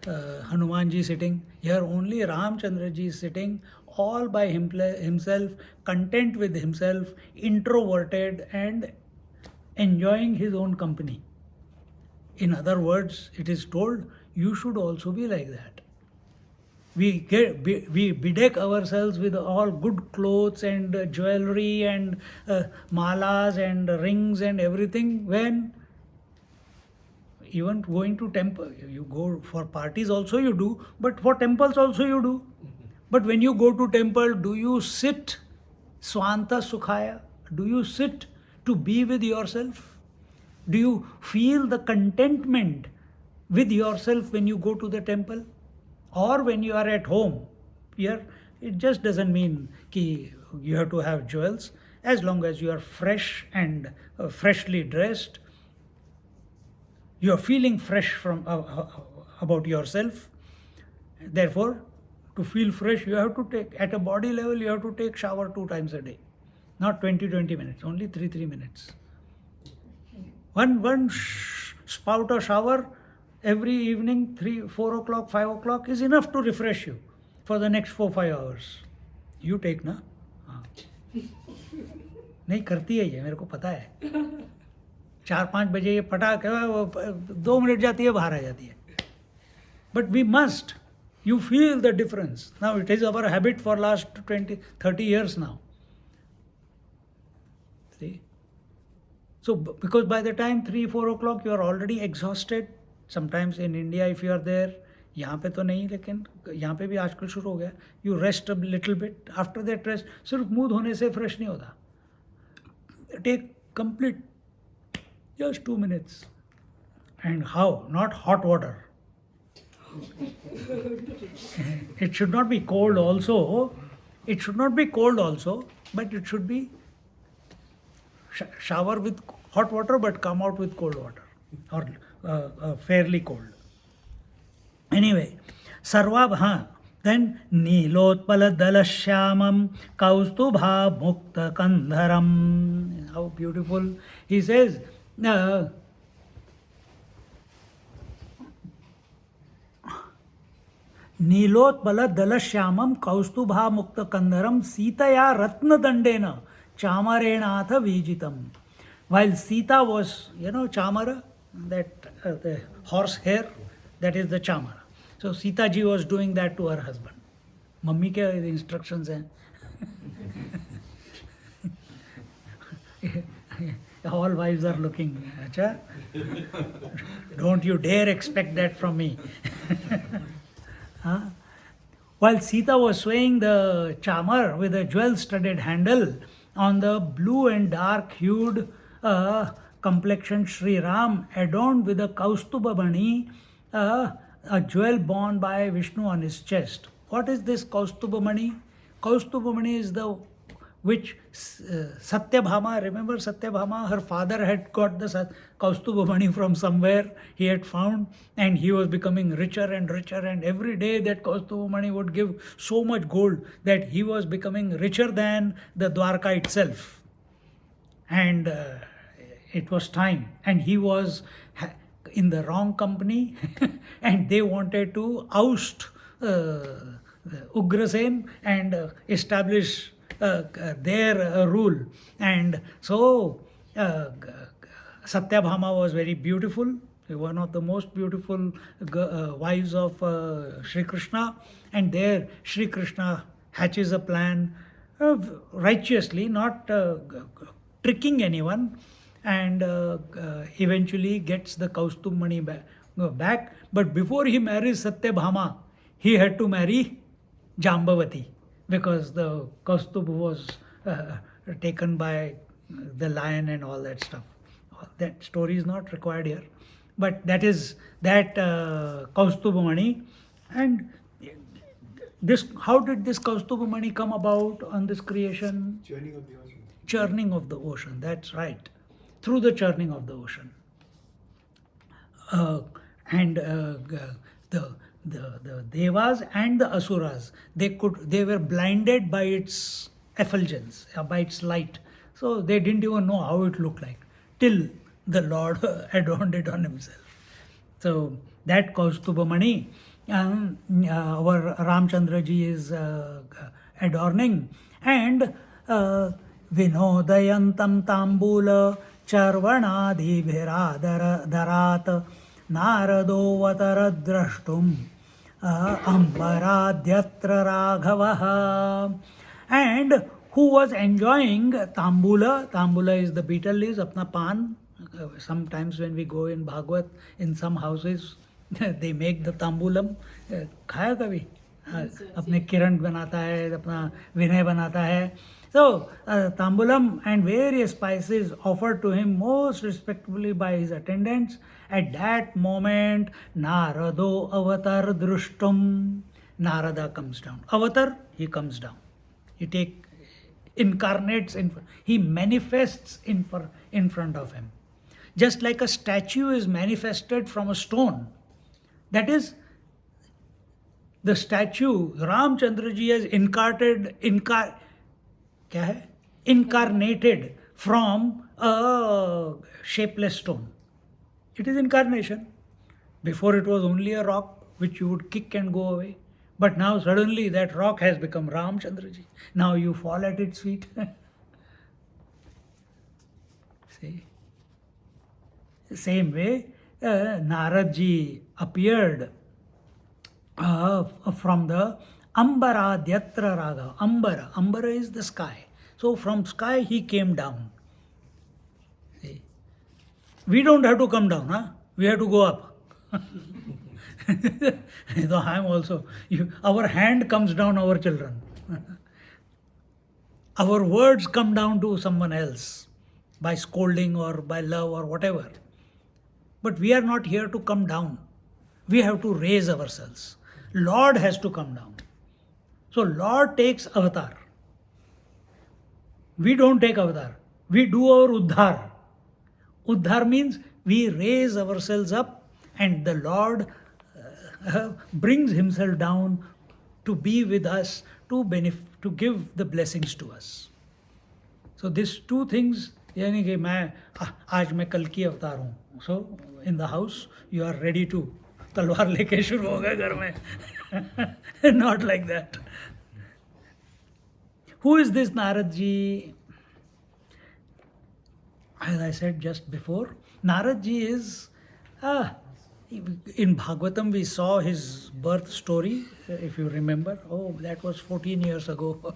Hanuman ji sitting. Here only Ramchandra ji is sitting all by himself, content with himself, introverted and enjoying his own company. In other words, it is told, you should also be like that. We bedeck ourselves with all good clothes and jewelry and malas and rings and everything. When even going to temple, you go for parties also you do, but for temples also you do. But when you go to temple, do you sit swanta sukhaya? Do you sit to be with yourself? Do you feel the contentment with yourself when you go to the temple? Or when you are at home? Here, it just doesn't mean ki you have to have jewels. As long as you are fresh and freshly dressed, you are feeling fresh from about yourself. Therefore, to feel fresh, you have to take, at a body level, you have to take shower 2 times a day. Not 20 minutes, only 3 minutes. One spout or shower every evening, 3, 4 o'clock, 5 o'clock is enough to refresh you for the next 4-5 hours. You take, na? नहीं करती है ये, मेरे को पता है. 4-5 बजे ये पटाख 2 मिनट जाती है, बाहर आ जाती है. But we must. You feel the difference. Now it is our habit for last 20-30 years now. See? So because by the time 3-4 o'clock you are already exhausted. Sometimes in India if you are there, यहाँ पे तो नहीं, लेकिन यहाँ पे भी आजकल शुरू हो गया. You rest a little bit. After that rest, सिर्फ मुंह धोने से fresh नहीं होता. Take complete just 2 minutes. And how? Not hot water. It should not be cold also. It should not be cold also, but it should be shower with hot water but come out with cold water or fairly cold. Anyway, Then Nilotpala Dalashyamam Kaustubha Mukta Kandharam. How beautiful. He says, Nilotpala Dalashyamam Kaustubha Mukta Kandharam Sitaya Ratna Dandena Chamarenatha Vijitam. While Sita was, Chamara, that the horse hair, that is the Chamara. So Sita ji was doing that to her husband. Mummy ke instructions hain. All wives are looking. Acha? Don't you dare expect that from me. Huh? While Sita was swaying the chamar with a jewel-studded handle on the blue and dark-hued complexioned Sri Ram, adorned with a Kaustuba Mani, a jewel borne by Vishnu on his chest. What is this Kaustuba Mani? Kaustuba Mani is the which Satyabhama, remember Satyabhama, her father had got the Kaustuba Mani from somewhere he had found, and he was becoming richer and richer, and every day that Kaustuba Mani would give so much gold that he was becoming richer than the Dwarka itself. And it was time, and he was in the wrong company and they wanted to oust Ugrasen and establish their rule. And so Satyabhama was very beautiful, one of the most beautiful wives of Sri Krishna, and there Sri Krishna hatches a plan righteously, not tricking anyone, and eventually gets the Kaustubh Mani back. But before he marries Satyabhama, he had to marry Jambavati, because the Kaustubh was taken by the lion and all that stuff. That story is not required here, but that is that Kaustubh Mani. And this, how did this Kaustubh Mani come about on this creation? Churning of the ocean. Churning of the ocean, that's right. Through the churning of the ocean. And the Devas and the Asuras, they were blinded by its effulgence, by its light. So they didn't even know how it looked like, till the Lord adorned it on himself. So that Kaustubha Mani, our Ramchandraji is adorning, and Vinodayantam Tambula Charvanadi Dharat Narado Vatardrashtum Ambaradhyatra Raghavaha. And who was enjoying Tambula? Tambula is the betel leaves, apna pan. Sometimes when we go in Bhagavad, in some houses, they make the tambulam. Khaya kabhi? Apne Kiran banata hai, apna Vinay banata hai. So, tambulam and various spices offered to him most respectfully by his attendants. At that moment, Narado avatar drushtum. Narada comes down. Avatar, he comes down. He incarnates, he manifests in front of him. Just like a statue is manifested from a stone. That is, the statue, Ramchandraji has incarnated from a shapeless stone. It is incarnation. Before it was only a rock which you would kick and go away. But now suddenly that rock has become Ramchandraji. Now you fall at its feet. See? Same way, Naradji appeared from the Ambaradhyatra Raga. Ambara is the sky. So from sky he came down. See? We don't have to come down, huh? We have to go up. I'm also, our hand comes down our children. Our words come down to someone else by scolding or by love or whatever. But we are not here to come down. We have to raise ourselves. Lord has to come down. So Lord takes avatar. We don't take avatar. We do our uddhar. Uddhar means we raise ourselves up, and the Lord brings himself down to be with us, to give the blessings to us. So these two things, यानी कि आज मैं कल की अवतार हूँ. So in the house you are ready to तलवार लेके शुरू हो गए घर में. Not like that. Who is this Naradji? As I said just before, Naradji is, in Bhagavatam we saw his birth story, if you remember. Oh, that was 14 years ago.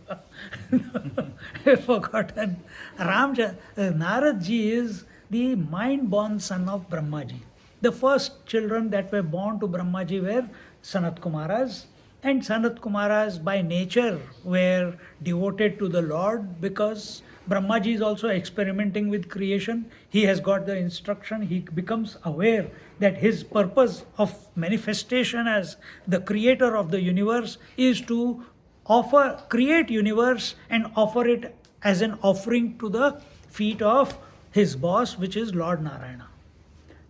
I've forgotten. Naradji is the mind-born son of Brahmaji. The first children that were born to Brahmaji were Sanat Kumaras. And Sanat Kumaras by nature were devoted to the Lord because Brahmaji is also experimenting with creation. He has got the instruction. He becomes aware that his purpose of manifestation as the creator of the universe is to create universe and offer it as an offering to the feet of his boss, which is Lord Narayana.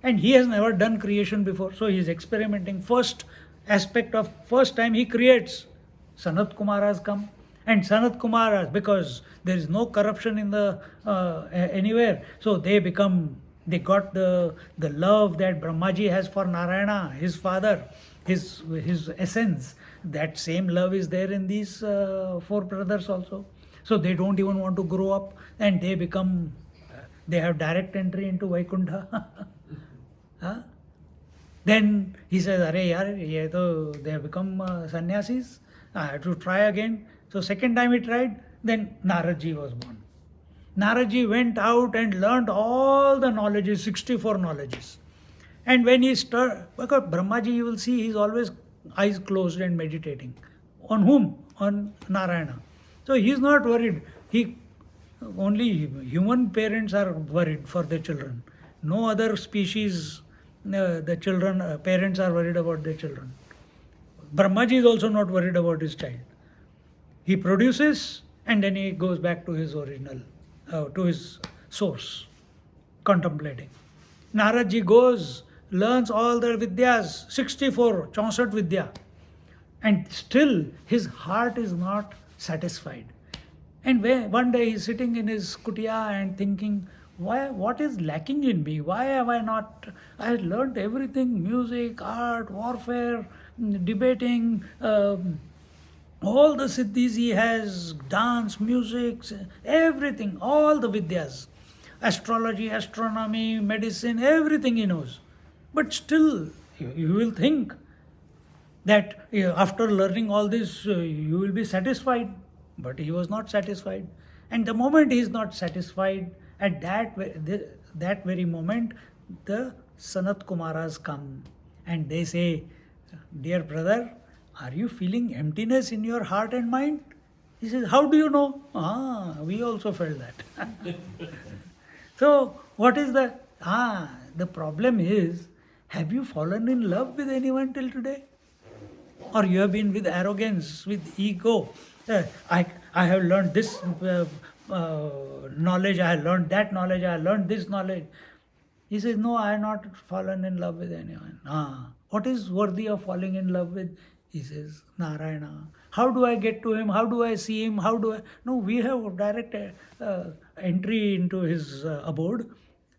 And he has never done creation before, so he is experimenting. First time he creates, Sanat Kumaras come. And Sanat Kumaras, because there is no corruption in the anywhere, so they got the love that Brahmaji has for Narayana, his father, his essence. That same love is there in these four brothers also. So they don't even want to grow up, and they have direct entry into Vaikuntha. Huh? Then he says, "Arey yaar, they have become sannyasis. I have to try again." So second time he tried, then Naradji was born. Naradji went out and learned all the knowledges, 64 knowledges. And when he started, because Brahmaji, you will see, he's always eyes closed and meditating. On whom? On Narayana. So he's not worried. Only human parents are worried for their children. No other species, parents are worried about their children. Brahmaji is also not worried about his child. He produces and then he goes back to his original, to his source, contemplating. Naradji goes, learns all the vidyas, 64, 64 vidya, and still his heart is not satisfied. And one day he's sitting in his kutia and thinking, what is lacking in me? Why have I not? I had learned everything, music, art, warfare, debating, all the siddhis he has, dance, music, everything, all the vidyas, astrology, astronomy, medicine, everything he knows. But still, you will think that after learning all this, you will be satisfied. But he was not satisfied. And the moment he is not satisfied, at that very moment, the Sanat Kumaras come and they say, "Dear brother, are you feeling emptiness in your heart and mind?" He says, "How do you know?" We also felt that. So, what is the problem is, have you fallen in love with anyone till today? Or you have been with arrogance, with ego. I have learned this knowledge, I have learned that knowledge, I have learned this knowledge. He says, "No, I have not fallen in love with anyone." What is worthy of falling in love with? He says, "Narayana." How do I get to him? How do I see him? No, we have direct entry into his abode.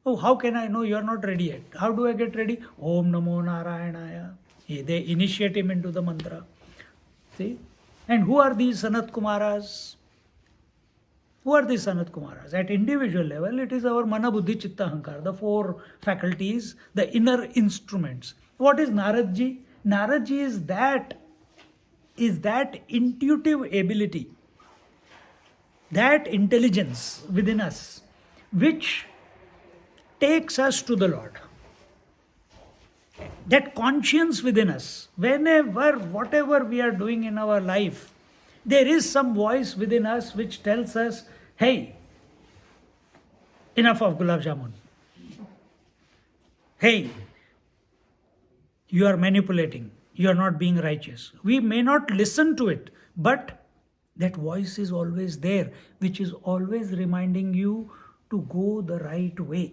Oh, how can I know you are not ready yet? How do I get ready? Om Namo Narayanaya. They initiate him into the mantra. See? And who are these Sanat Kumaras? Who are these Sanat Kumaras? At individual level, it is our Mana Buddhi Chitta Ahankara, the four faculties, the inner instruments. What is Naradji? Naradji is that intuitive ability, that intelligence within us, which takes us to the Lord. That conscience within us, whatever we are doing in our life, there is some voice within us which tells us, "Hey, enough of gulab jamun. Hey, you are manipulating. You are not being righteous." We may not listen to it, but that voice is always there, which is always reminding you to go the right way,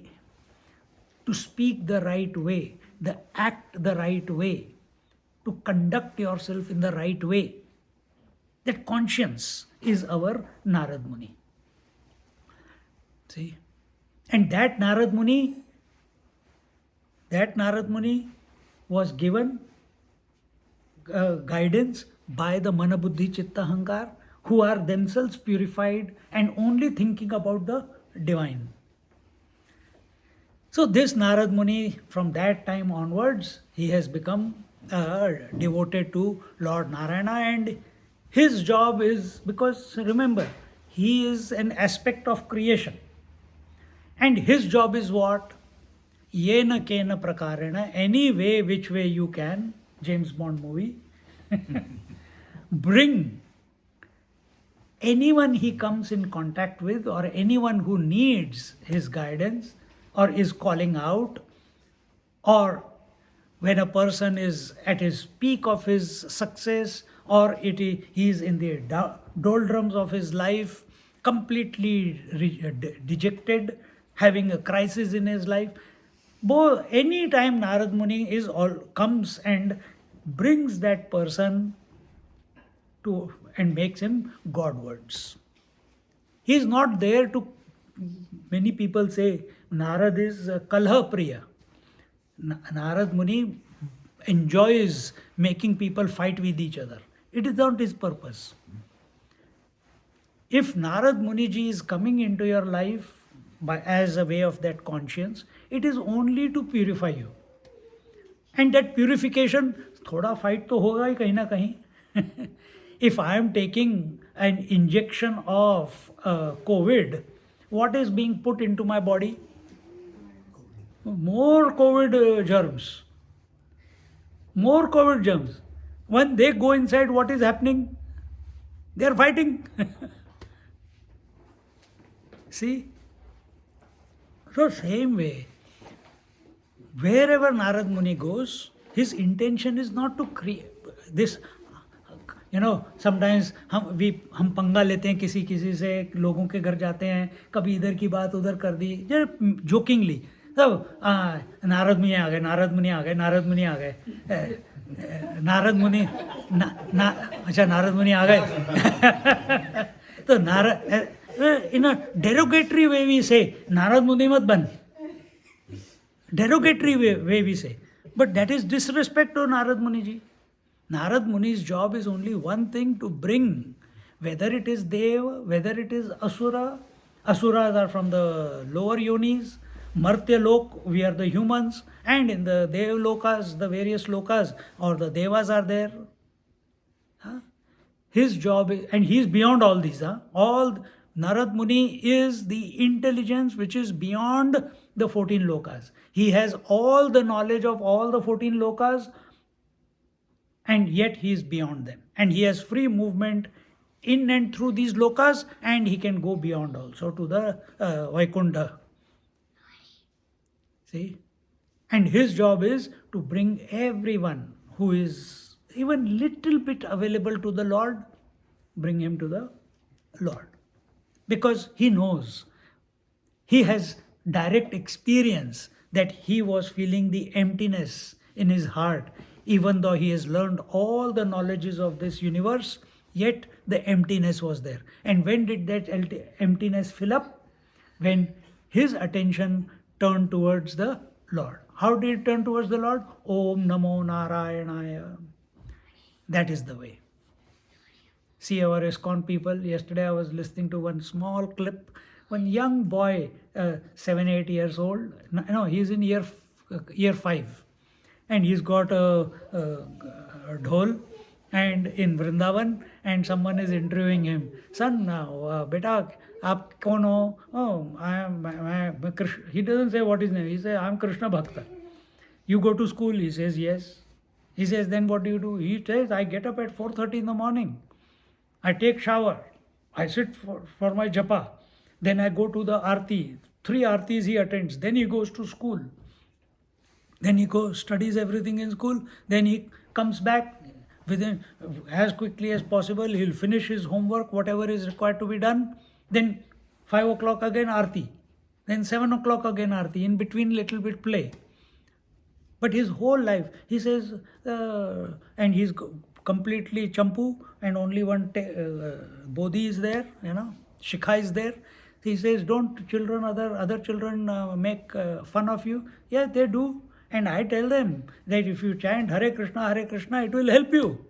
to speak the right way, to act the right way, to conduct yourself in the right way. That conscience is our Narad Muni. See? And that Narad Muni was given guidance by the Mana Buddhi Chitta Hankar, who are themselves purified and only thinking about the divine. So this Narad Muni, from that time onwards, he has become devoted to Lord Narayana, and his job is, because remember, he is an aspect of creation. And his job is what? Yena kena prakarena, any way, which way you can, James Bond movie, bring anyone he comes in contact with, or anyone who needs his guidance or is calling out, or when a person is at his peak of his success, or he is in the doldrums of his life, completely dejected, having a crisis in his life. Any time Narad Muni comes and brings that person to and makes him Godwards. He is not there to. Many people say Narad is Kalha Priya. Narad Muni enjoys making people fight with each other. It is not his purpose. If Narad Muniji is coming into your life as a way of that conscience, it is only to purify you. And that purification, thoda fight to hoga hi kahin na kahin. If I am taking an injection of COVID, what is being put into my body? More COVID germs. More COVID germs. When they go inside, what is happening? They are fighting. See? So same way, wherever Narad Muni goes, his intention is not to create this. Sometimes हम पंगा लेते हैं किसी से, लोगों के घर जाते हैं, कभी इधर की बात उधर कर दी, जोकिंगली, तब नारद मुनि आ गए, नारद मुनि आ गए, नारद मुनि आ गए, नारद मुनि अच्छा नारद मुनि आ गए. तो in a derogatory way we say, Narad Muni mat ban. Derogatory way we say. But that is disrespect to Narad Muni ji. Narad Muni's job is only one thing, to bring, whether it is Deva, whether it is Asura. Asuras are from the lower yonis. Martya Lok, we are the humans. And in the Dev Lokas, the various Lokas, or the Devas are there. His job is, and he is beyond all these. Narad Muni is the intelligence which is beyond the 14 lokas. He has all the knowledge of all the 14 lokas, and yet he is beyond them. And he has free movement in and through these lokas, and he can go beyond also to the Vaikunta. See? And his job is to bring everyone who is even little bit available to the Lord, bring him to the Lord. Because he knows, he has direct experience that he was feeling the emptiness in his heart, even though he has learned all the knowledges of this universe, yet the emptiness was there. And when did that emptiness fill up? When his attention turned towards the Lord. How did it turn towards the Lord? Om Namo Narayanaya. That is the way. See our ISKCON people. Yesterday I was listening to one small clip. One young boy, 7-8 years old. No, he's in year 5, and he's got a dhol, and in Vrindavan, and someone is interviewing him. Son, beta, aap kaun ho? Oh, I am Krishna. He doesn't say what his name. He says, I am Krishna Bhakta. You go to school? He says, yes. He says, then what do? He says, I get up at 4:30 in the morning. I take shower, I sit for my japa, then I go to the arti. 3 artis he attends, then he goes to school. Then he studies everything in school, then he comes back within as quickly as possible. He'll finish his homework, whatever is required to be done. Then 5 o'clock again arti, then 7 o'clock again arti, in between little bit play. But his whole life, he says, and he's completely champu and only one bodhi is there, shikha is there. He says, don't children, other children make fun of you? Yeah, they do. And I tell them that if you chant Hare Krishna, it will help you.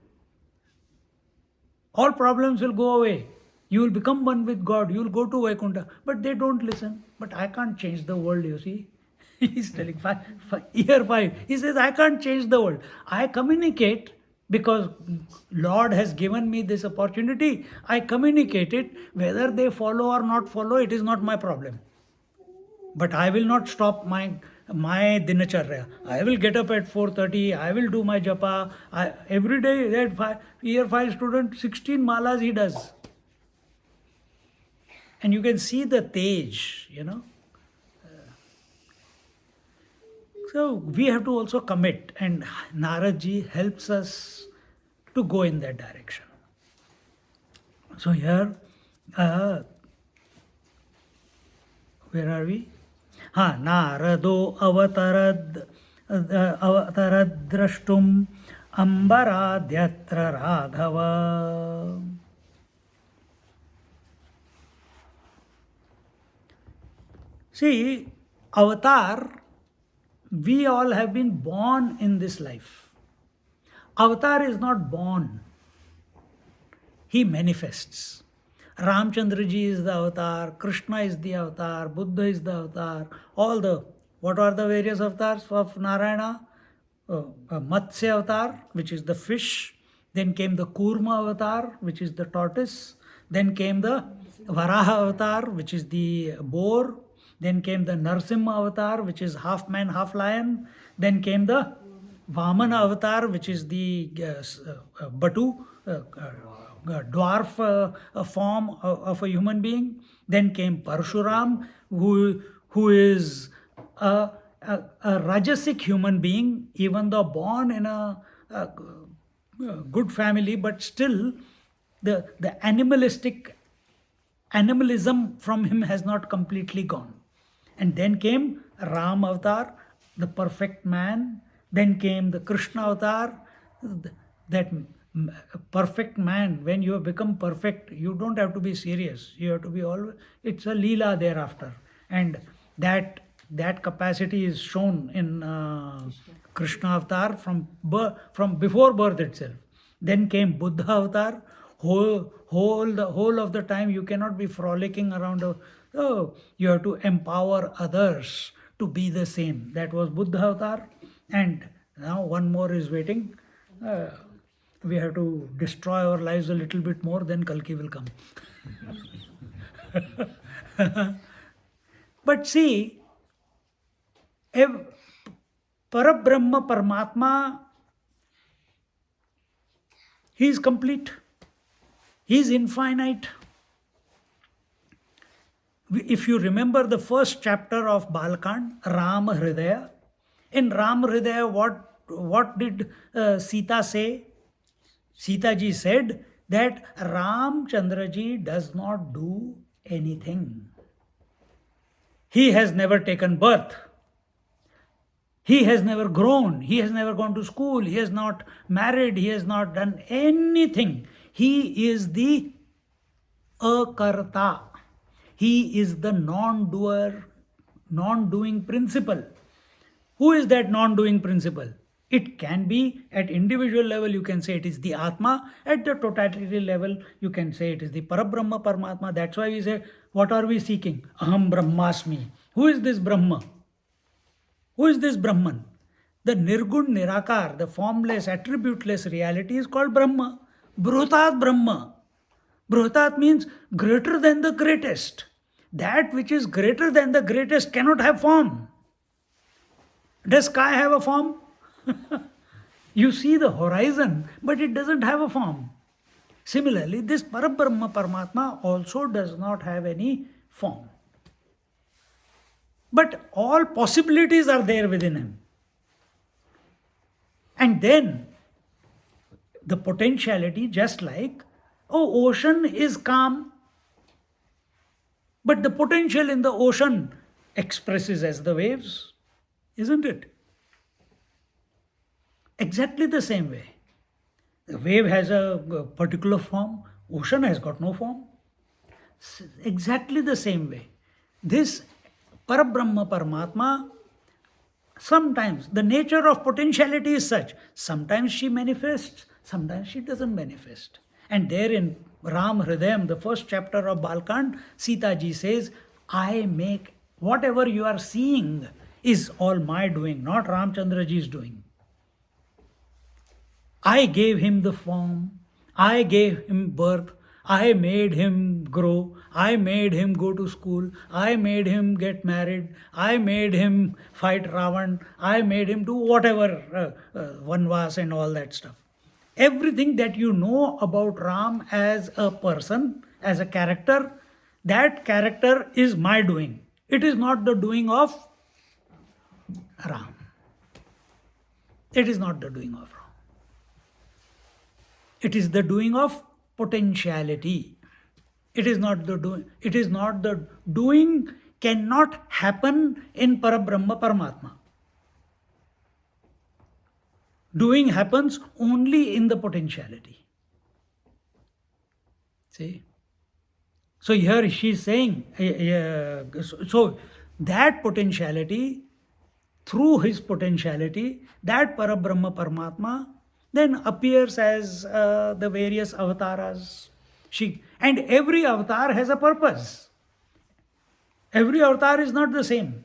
All problems will go away. You will become one with God. You will go to Vaikuntha. But they don't listen. But I can't change the world, you see. He's telling, year 5. He says, I can't change the world. I communicate because Lord has given me this opportunity. I communicate it. Whether they follow or not follow, it is not my problem. But I will not stop my dinacharya. I will get up at 4:30. I will do my japa. Every day, that year 5 student, 16 malas he does. And you can see the tej, So we have to also commit, and Naradji helps us to go in that direction. So here, where are we? Narado avatarad drashtum ambaradhyatra raghava. See, avatar, we all have been born in this life. Avatar is not born. He manifests. Ramchandraji is the avatar, Krishna is the avatar, Buddha is the avatar, what are the various avatars of Narayana? Matsya avatar, which is the fish, then came the Kurma avatar, which is the tortoise, then came the Varaha avatar, which is the boar, then came the Narsimha avatar, which is half man, half lion, then came the Vamana avatar, which is the Batu, dwarf form of a human being. Then came Parshuram, who is a Rajasic human being, even though born in a good family, but still the animalism from him has not completely gone. And then came Ram avatar, the perfect man. Then came the Krishna avatar, that perfect man. When you have become perfect, you don't have to be serious. You have to be always, it's a leela thereafter. And that capacity is shown in Krishna avatar from before birth itself. Then came Buddha avatar. The whole of the time you cannot be frolicking around. You have to empower others to be the same. That was Buddha avatar. And now one more is waiting. We have to destroy our lives a little bit more, then Kalki will come. But see, Parabrahma, Paramatma, he is complete. He is infinite. If you remember the first chapter of Balkand, Ram Hridaya, in Ram Hridaya, what did Sita say? Sita ji said that Ramchandraji does not do anything. He has never taken birth. He has never grown. He has never gone to school. He has not married. He has not done anything. He is the akarta. He is the non-doer, non-doing principle. Who is that non-doing principle? It can be at individual level, you can say it is the Atma. At the totality level, you can say it is the Parabrahma, Paramatma. That's why we say, what are we seeking? Aham Brahmasmi. Who is this Brahma? Who is this Brahman? The Nirgun Nirakar, the formless, attributeless reality is called Brahma. Brutat Brahma. Brutat means greater than the greatest. That which is greater than the greatest cannot have form. Does sky have a form? You see the horizon, but it doesn't have a form. Similarly, this Parabrahma Paramatma also does not have any form. But all possibilities are there within him. And then the potentiality, just like, ocean is calm, but the potential in the ocean expresses as the waves, isn't it? Exactly the same way. The wave has a particular form, ocean has got no form. Exactly the same way. This Parabrahma Paramatma, sometimes the nature of potentiality is such. Sometimes she manifests, sometimes she doesn't manifest. And there in Ram Hridayam, the first chapter of Balkand, Sita ji says, I make whatever you are seeing is all my doing, not Ramchandra ji's doing. I gave him the form, I gave him birth, I made him grow, I made him go to school, I made him get married, I made him fight Ravan, I made him do whatever, Vanvas and all that stuff. Everything that you know about Ram as a person, as a character, that character is my doing. It is not the doing of Ram. It is not the doing of Ram. It is the doing of potentiality. It is not the doing. It is not the doing cannot happen in Parabrahma Paramatma. Doing happens only in the potentiality. See? So here she is saying, so that potentiality, through his potentiality, that Parabrahma Paramatma then appears as the various avatars. And every avatar has a purpose. Every avatar is not the same.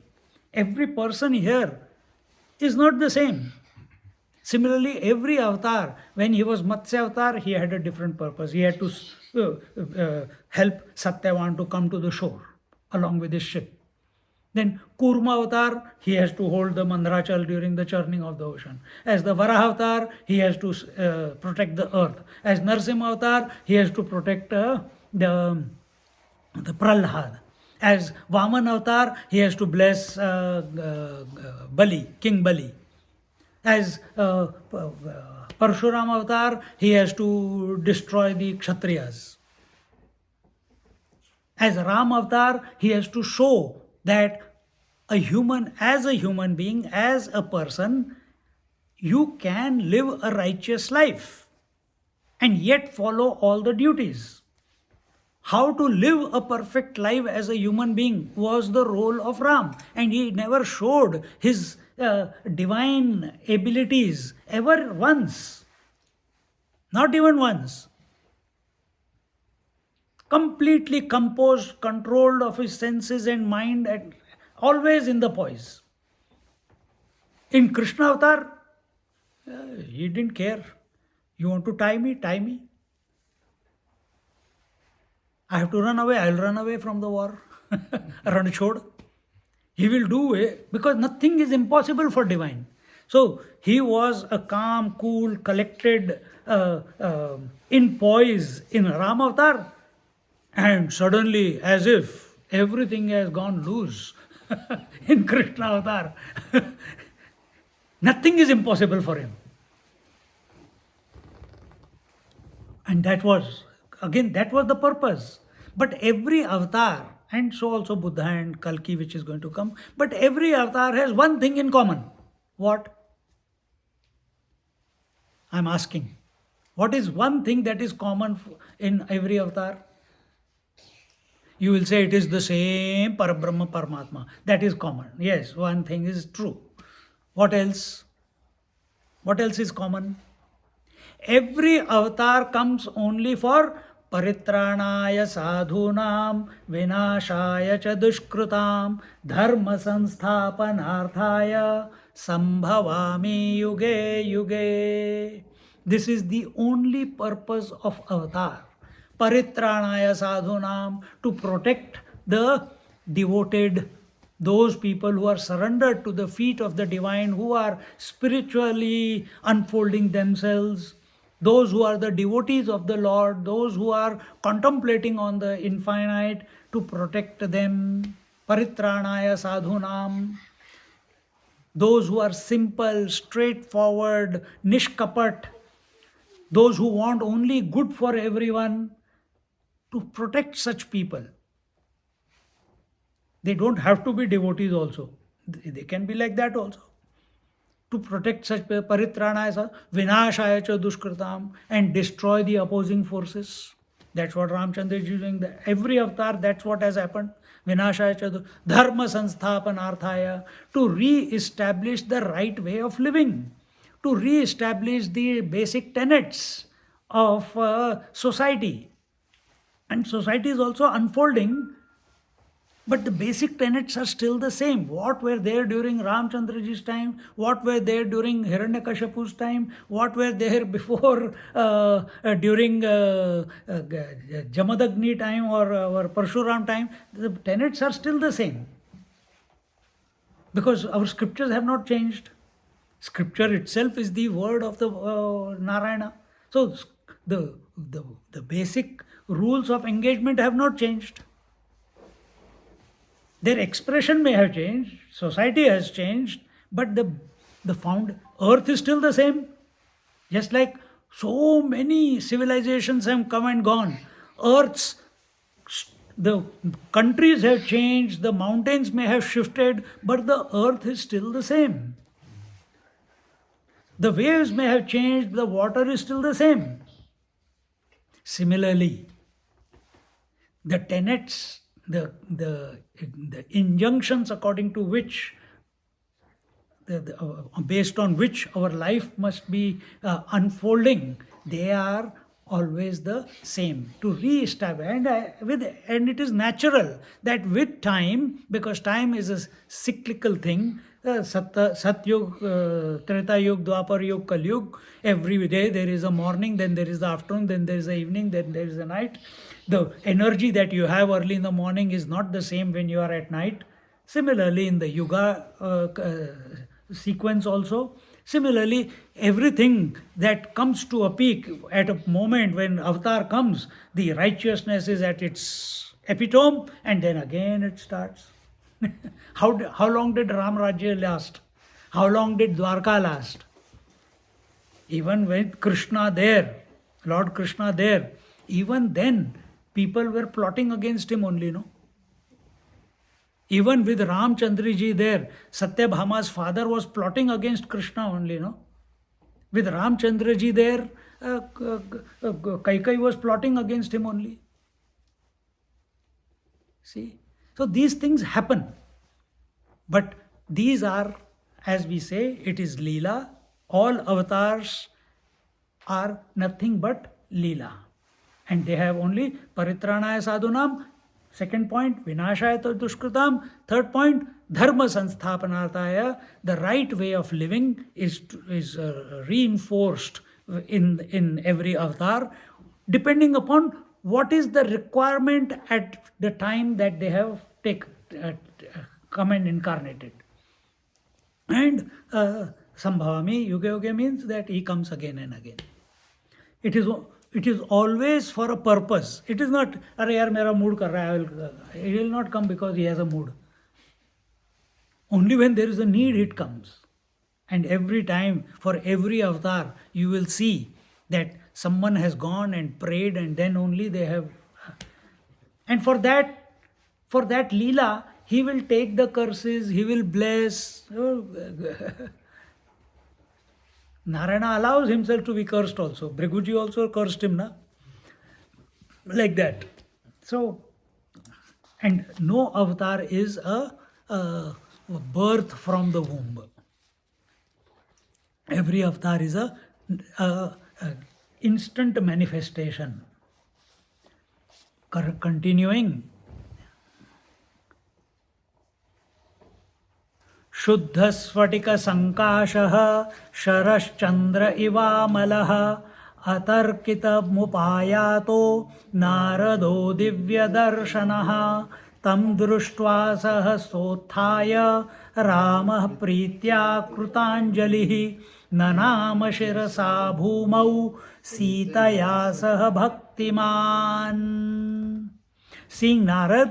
Every person here is not the same. Similarly, every avatar, when he was Matsya avatar, he had a different purpose. He had to help Satyavan to come to the shore along with his ship. Then Kurma avatar, he has to hold the Mandrachal during the churning of the ocean. As the Varaha avatar, he has to protect the earth. As Narsimha avatar, he has to protect the Prahlad. As Vaman avatar, he has to bless Bali, King Bali. As Parshuram avatar, he has to destroy the Kshatriyas. As Ram avatar, he has to show that as a human being, as a person, you can live a righteous life and yet follow all the duties. How to live a perfect life as a human being was the role of Ram, and he never showed his divine abilities ever once. Not even once. Completely composed, controlled of his senses and mind, and always in the poise. In Krishna avatar, he didn't care. You want to tie me? Tie me. I have to run away. I'll run away from the war. Run chhod. He will do it because nothing is impossible for divine. So he was a calm, cool, collected, in poise in Ram avatar, and suddenly, as if everything has gone loose in Krishna avatar, nothing is impossible for him. And that was the purpose. But every avatar, and so also Buddha and Kalki, which is going to come, but every avatar has one thing in common. What? I'm asking. What is one thing that is common in every avatar? You will say it is the same Parabrahma Paramatma. That is common. Yes, one thing is true. What else? What else is common? Every avatar comes only for Paritranaya sadhunam vinashaya cha dushkrutam dharma sansthapanarthaya sambhavami yuge yuge. This is the only purpose of avatar. Paritranaya sadhunam, to protect the devoted, those people who are surrendered to the feet of the divine, who are spiritually unfolding themselves, those who are the devotees of the Lord, those who are contemplating on the infinite, to protect them. Paritranaya sadhunam. Those who are simple, straightforward, nishkapat, those who want only good for everyone, to protect such people. They don't have to be devotees also. They can be like that also. to protect such paritranaya vinashaya cha dushkritam, and destroy the opposing forces. That's what Ramchandra is doing. Every avatar, that's what has happened. Vinashaya cha dharma sansthapanarthaya, to re-establish the right way of living, to re-establish the basic tenets of society. And society is also unfolding, but the basic tenets are still the same. What were there during Ramchandraji's time, what were there during Hiranyakashipu's time, what were there before during Jamadagni time or Parshuram time, the tenets are still the same. Because our scriptures have not changed. Scripture itself is the word of the Narayana. So the basic rules of engagement have not changed. Their expression may have changed, society has changed, but the found earth is still the same. Just like so many civilizations have come and gone, the countries have changed, the mountains may have shifted, but the earth is still the same. The waves may have changed, the water is still the same. Similarly, the tenets, the injunctions according to which, based on which our life must be unfolding, they are always the same, to re-establish. And it is natural that with time, because time is a cyclical thing, Satyug, Treta Yug, Dwapar Yug, Kal Yug, every day there is a morning, then there is the afternoon, then there is the evening, then there is the night. The energy that you have early in the morning is not the same when you are at night. Similarly, in the Yuga sequence also, similarly, everything that comes to a peak at a moment when avatar comes, the righteousness is at its epitome, and then again it starts. How long did Ram Rajya last? How long did Dwarka last? Even with Krishna there, Lord Krishna there, even then people were plotting against him only, no? Even with Ramchandraji there, Satyabhama's father was plotting against Krishna only, no? With Ramchandraji there, Kaikai was plotting against him only. See? So these things happen. But these are, as we say, it is Leela. All avatars are nothing but Leela. And they have only Paritranaya Sadhunam. Second point, Vinashaya Dushkritam. Third point, Dharma Sansthapanarthaya. The right way of living is reinforced in every avatar, depending upon what is the requirement at the time that they have come and incarnated. And Sambhavami Yuga Yuga means that he comes again and again. It is always for a purpose. It is not, "Arey yaar, mera mood kar raha hai." He will not come because he has a mood. Only when there is a need it comes. And every time, for every avatar, you will see that someone has gone and prayed, and then only they have. And for that Leela, he will take the curses, he will bless. Narayana allows himself to be cursed also. Bhriguji also cursed him, na? Like that. So, and no avatar is a birth from the womb. Every avatar is a instant manifestation. Continuing. शुद्धस्फटिक संकाशः Sharashchandra इवामलः अतर्कितमुपायातो नारदो दिव्यदर्शनः तं दृष्ट्वा सहसोत्थाय रामः प्रीत्या कृताञ्जलिः ननाम शिरसा भूमौ सीतया सह भक्तिमान्. Seeing Narad,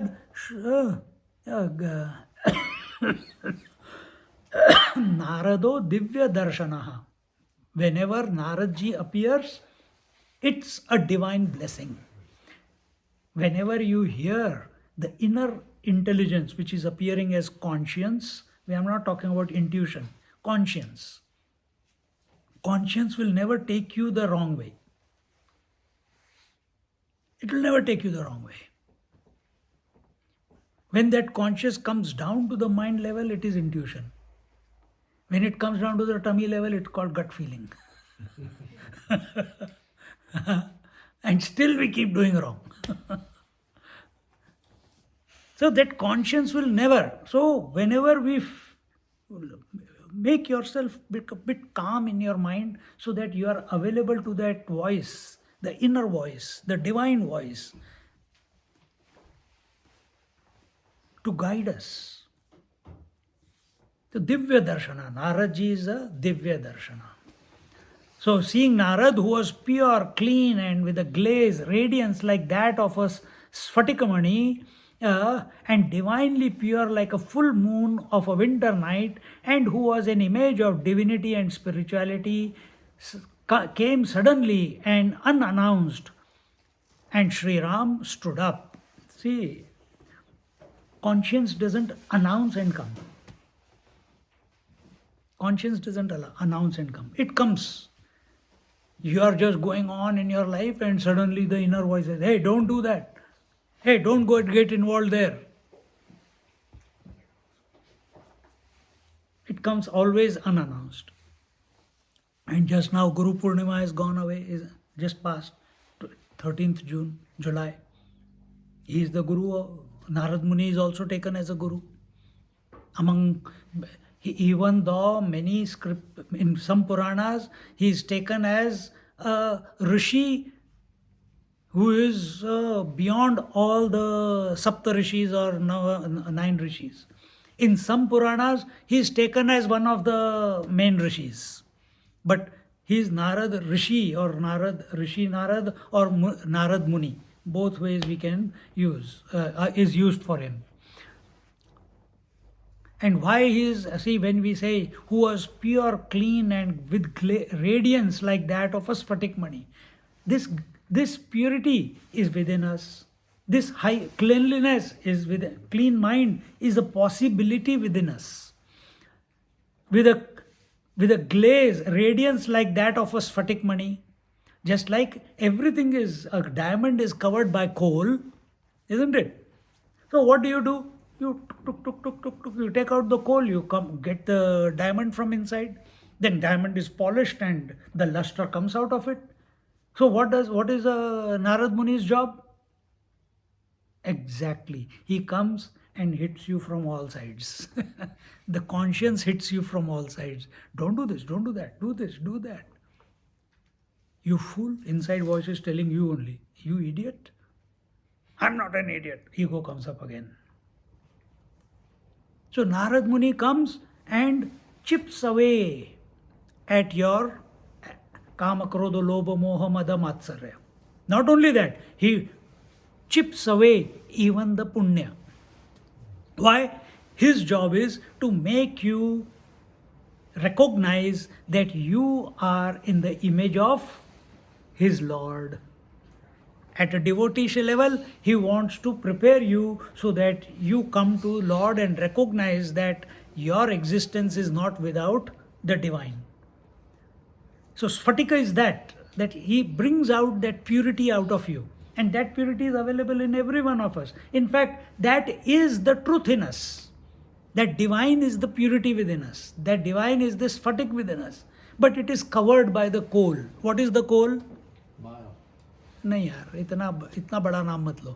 Narado Divya Darshanaha. Whenever Naradji appears, it's a divine blessing. Whenever you hear the inner intelligence which is appearing as conscience, we are not talking about intuition, conscience. conscience will never take you the wrong way. It will never take you the wrong way. When that conscious comes down to the mind level, it is intuition. When it comes down to the tummy level, it's called gut feeling. And still we keep doing wrong. So that conscience will never. So whenever make yourself a bit calm in your mind so that you are available to that voice, the inner voice, the divine voice, to guide us. The Divya Darshana. Naradji is a Divya Darshana. So seeing Narad, who was pure, clean, and with a glaze, radiance like that of a Sphathikamani, and divinely pure like a full moon of a winter night, and who was an image of divinity and spirituality, came suddenly and unannounced, and Sri Ram stood up. See, conscience doesn't announce and come. Conscience doesn't announce and come. It comes. You are just going on in your life and suddenly the inner voice says, hey, don't do that. Hey, don't go and get involved there. It comes always unannounced. And just now Guru Purnima has gone away, is just passed, 13th June, July. He is the Guru. Narad Muni is also taken as a Guru. Even though in some Puranas, he is taken as a Rishi who is beyond all the Sapta Rishis or 9 Rishis. In some Puranas, he is taken as one of the main Rishis. But he is Narad Rishi or Rishi Narad or Narad Muni. Both ways we can use, is used for him. And why he is, see, when we say, who was pure, clean, and with radiance like that of a Sphatikmani, this purity is within us. This high cleanliness is within, clean mind is a possibility within us. With a glaze, radiance like that of a Sphatikmani, just like everything is, a diamond is covered by coal, isn't it? So what do? You you take out the coal, you get the diamond from inside, then diamond is polished and the luster comes out of it. So what is Narad Muni's job? Exactly. He comes and hits you from all sides. The conscience hits you from all sides. Don't do this, don't do that, do this, do that. You fool, inside voice is telling you only, you idiot. I'm not an idiot. Ego comes up again. So Narad Muni comes and chips away at your Kama, Krodha, Lobha, Moha, Mada, Matsarya. Not only that, he chips away even the punya. Why? His job is to make you recognize that you are in the image of his Lord. At a devotee level, he wants to prepare you so that you come to Lord and recognize that your existence is not without the divine. So Sphatika is that he brings out that purity out of you. And that purity is available in every one of us. In fact, that is the truth in us. That divine is the purity within us. That divine is the Sphatik within us. But it is covered by the coal. What is the coal? नहीं यार, इतना बड़ा नाम मत लो.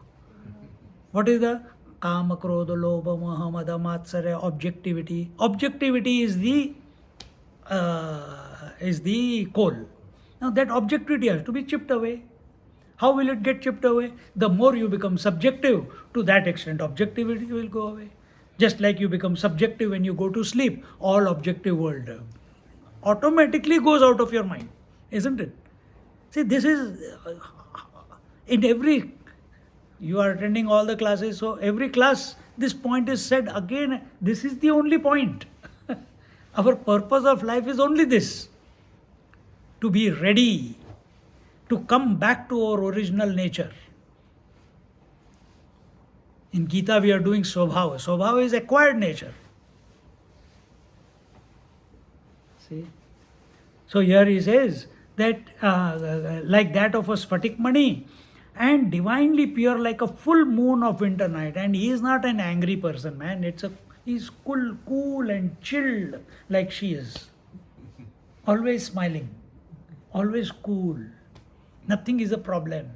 What is the Kama, Krodha, Lobha, Moha, Mada, Matsarya? Objectivity. Objectivity is the coal. Now that objectivity has to be chipped away. How will it get chipped away? The more you become subjective, to that extent objectivity will go away. Just like you become subjective when you go to sleep, all objective world automatically goes out of your mind, isn't it? See, this is in every, you are attending all the classes, so every class this point is said again. This is the only point. Our purpose of life is only this, to be ready to come back to our original nature. In Gita we are doing Swabhava. Swabhava is acquired nature. See? So here he says that like that of a Sphatik Mani, and divinely pure like a full moon of winter night. And he is not an angry person, man. He's cool and chilled like she is. Always smiling, always cool. Nothing is a problem.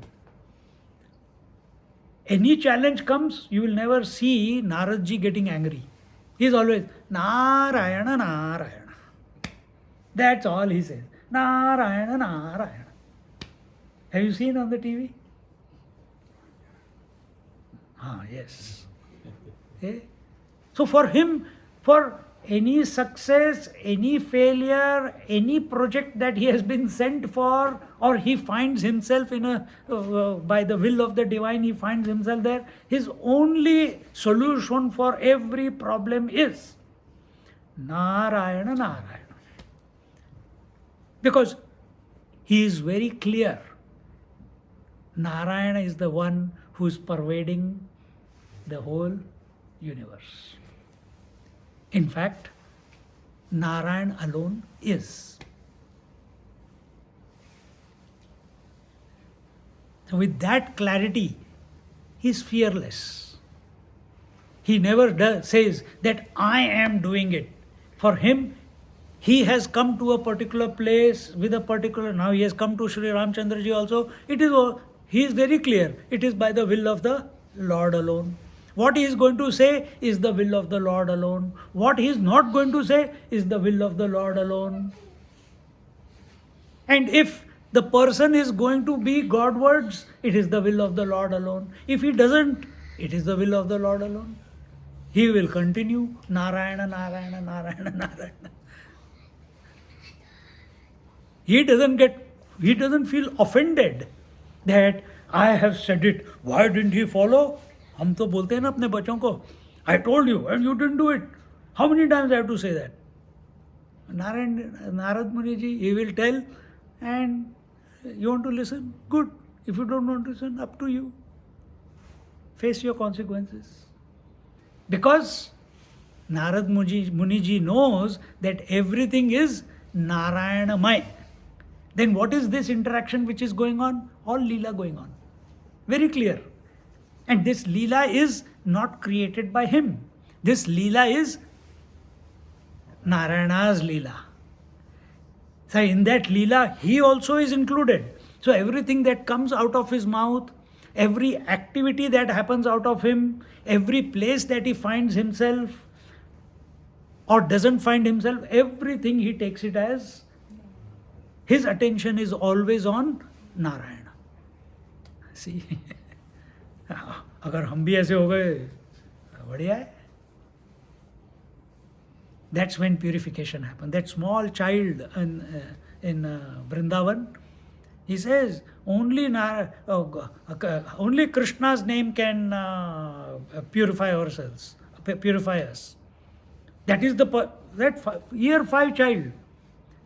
Any challenge comes, you will never see Naradji getting angry. He is always Narayana, Narayana. That's all he says. Narayana, Narayana. Have you seen on the TV? Yes. Okay? So for him, for any success, any failure, any project that he has been sent for, or he finds himself in by the will of the divine, he finds himself there, his only solution for every problem is Narayana, Narayana. Because he is very clear. Narayana is the one who is pervading the whole universe. In fact, Narayan alone is. So with that clarity, he is fearless. He never says that I am doing it. For him, he has come to a particular place with a particular, now he has come to Sri Ramchandraji also. He is very clear. It is by the will of the Lord alone. What he is going to say is the will of the Lord alone. What he is not going to say is the will of the Lord alone. And if the person is going to be Godwards, it is the will of the Lord alone. If he doesn't, it is the will of the Lord alone. He will continue Narayana, Narayana, Narayana, Narayana. He doesn't feel offended that I have said it. Why didn't he follow? हम तो बोलते हैं ना अपने बच्चों को, I told you and you didn't do it. How many times I have to say that? Narad Muni ji, he will tell, and you want to listen? Good. If you don't want to listen, up to you. Face your consequences. Because Narad Muni ji knows that everything is Narayanamay. Then what is this interaction which is going on? All Leela going on. Very clear. And this Leela is not created by him. This Leela is Narayana's Leela. So in that Leela, he also is included. So everything that comes out of his mouth, every activity that happens out of him, every place that he finds himself or doesn't find himself, everything he takes it as, his attention is always on Narayana. See? अगर हम भी ऐसे हो गए बढ़िया है. That's when purification happens. That small child in Vrindavan, he says only Krishna's name can purify ourselves, purify us. That is that year 5 child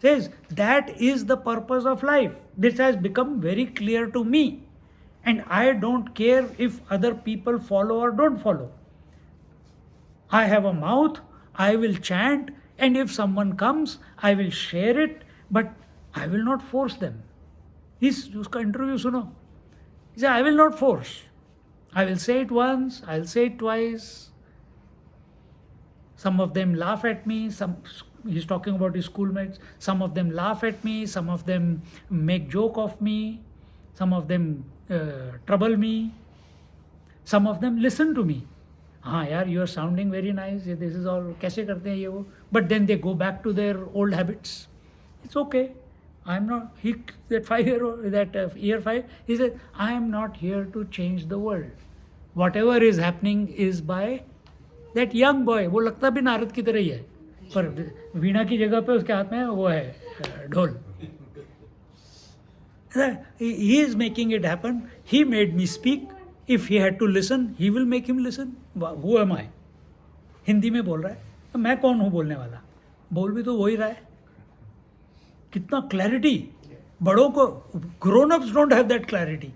says that is the purpose of life. This has become very clear to me. And I don't care if other people follow or don't follow. I have a mouth, I will chant, and if someone comes, I will share it, but I will not force them. Uska interview suno. He said, I will not force. I will say it once, I will say it twice. Some of them laugh at me, he's talking about his schoolmates. Some of them laugh at me, some of them make joke of me, some of them trouble me, some of them listen to me. हाँ यार, you are sounding very nice, this is all, कैसे करते हैं ये वो. But then they go back to their old habits. It's okay. I'm not, year 5, he said, I am not here to change the world. Whatever is happening is by that young boy. वो लगता भी नारद की तरह ही है, पर वीणा की जगह पे उसके हाथ में वो है ढोल. He is making it happen. He made me speak. If he had to listen, he will make him listen. Who am I? Hindi में बोल रहा है, तो मैं कौन हूँ बोलने वाला? बोल भी तो वही रहा है. कितना क्लैरिटी. बड़ों को, grown ups don't have that clarity.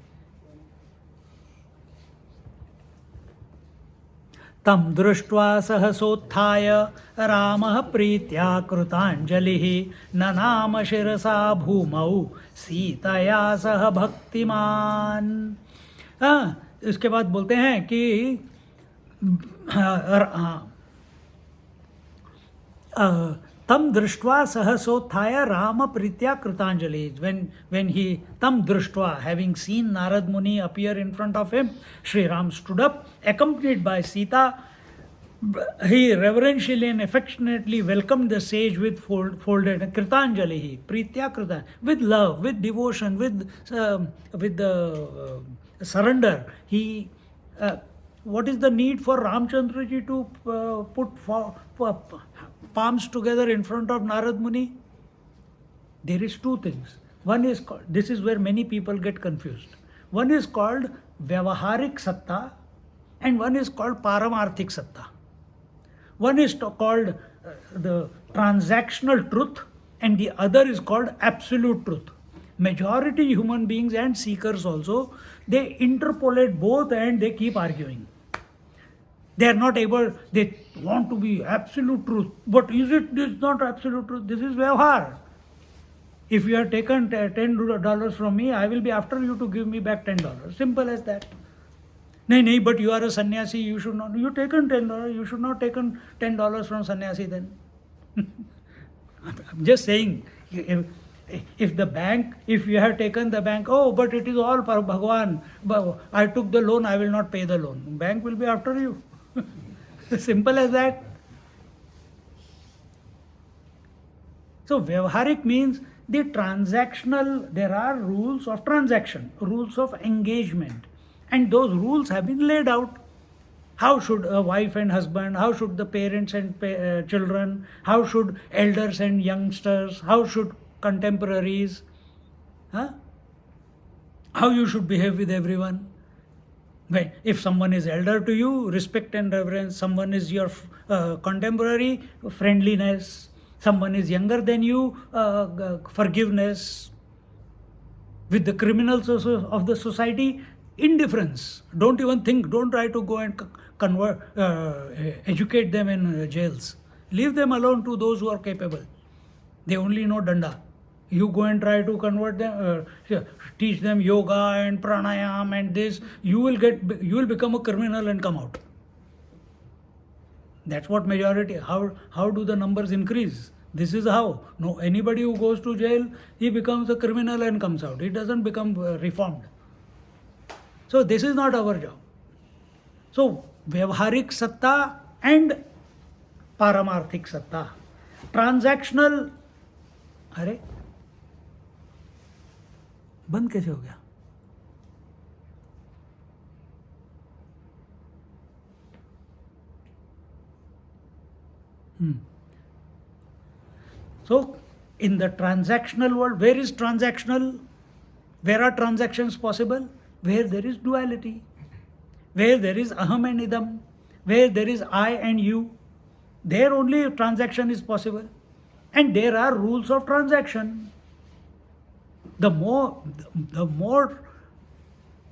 Tam drishtva sahasothaya Ramah pritya krutanjalihi nanama shirasa bhumau सीतया सह भक्तिमान. इसके बाद बोलते हैं कि tam drishtva sahasothaya Rama pritya krutanjali. When he tam drishtva, having seen Narad Muni appear in front of him, Sri Ram stood up accompanied by Sita. He reverentially and affectionately welcomed the sage with folded kritanjali, pritya kritan, with love, with devotion, with surrender. He what is the need for Ramchandraji to put palms together in front of Narad Muni? There is two things. One is called, this is where many people get confused. One is called Vyavaharik Satta and one is called Paramarthik Satta. One is called the transactional truth and the other is called absolute truth. Majority human beings and seekers also, they interpolate both and they keep arguing. They are not able, they want to be absolute truth. But is it this not absolute truth? This is Vyavahar. If you have taken $10 from me, I will be after you to give me back $10. Simple as that. No, but you are a sannyasi, you should not. You taken $10, you should not taken $10 from sannyasi then. I'm just saying, if the bank, if you have taken the bank, oh, but it is all for Bhagwan, I took the loan, I will not pay the loan. Bank will be after you. Simple as that. So Vyavaharik means the transactional, there are rules of transaction, rules of engagement. And those rules have been laid out. How should a wife and husband, how should the parents and children, how should elders and youngsters, how should contemporaries, how you should behave with everyone. If someone is elder to you, respect and reverence. Someone is your contemporary, friendliness. Someone is younger than you, forgiveness. With the criminals of the society, indifference. Don't even think, don't try to go and educate them in jails. Leave them alone to those who are capable. They only know danda. You go and try to convert them, teach them yoga and pranayam and this, you will become a criminal and come out. That's what majority, how do the numbers increase? This is how. No, anybody who goes to jail, he becomes a criminal and comes out. He doesn't become reformed. So this is not our job. So Vyavaharik Satta and Paramarthik Satta. Transactional, अरे बंद कैसे हो गया? So in the transactional world, where is transactional? Where are transactions possible? Where there is duality, where there is aham and idam, where there is I and you, there only transaction is possible. And there are rules of transaction. The more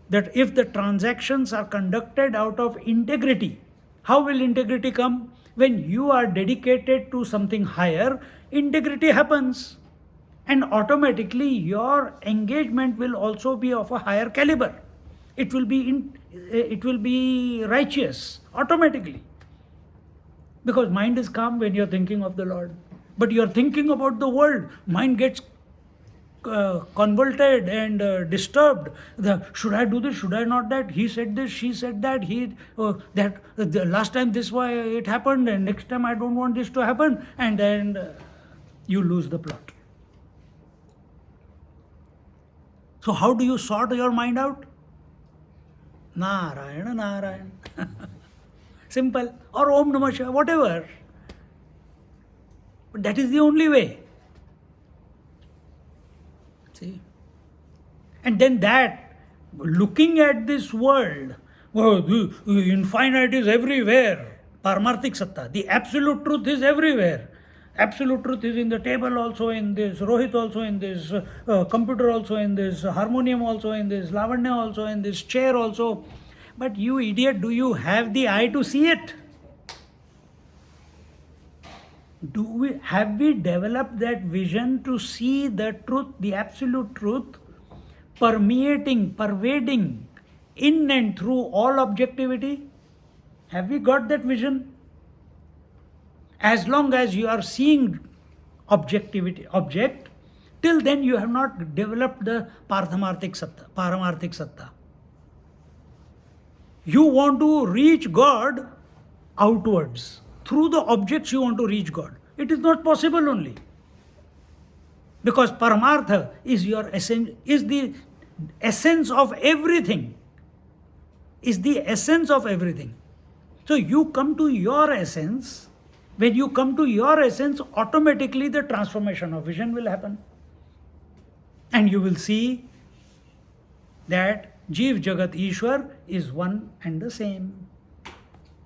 that if the transactions are conducted out of integrity, how will integrity come? When you are dedicated to something higher, integrity happens. And automatically your engagement will also be of a higher caliber. It will be righteous automatically. Because mind is calm when you're thinking of the Lord. But you're thinking about the world, mind gets convoluted and disturbed. Should I do this? Should I not that? He said this, she said that, the last time this why it happened and next time I don't want this to happen, and then you lose the plot. So how do you sort your mind out? Narayana, Narayana. Simple. Or Om Namah Shivaya, whatever. But that is the only way. See? And then that, looking at this world, the infinite is everywhere. Paramarthik Satta. The absolute truth is everywhere. Absolute truth is in the table also, in this Rohit also, in this computer also, in this harmonium also, in this Lavanya also, in this chair also. But you idiot, do you have the eye to see it? Have we developed that vision to see the truth, the absolute truth, pervading in and through all objectivity? Have we got that vision? As long as you are seeing object, till then you have not developed the Paramarthik Satta. You want to reach God outwards. Through the objects you want to reach God. It is not possible only. Because Paramartha is the essence of everything. Is the essence of everything. So you come to your essence. When you come to your essence, automatically the transformation of vision will happen. And you will see that Jeev Jagat Ishwar is one and the same.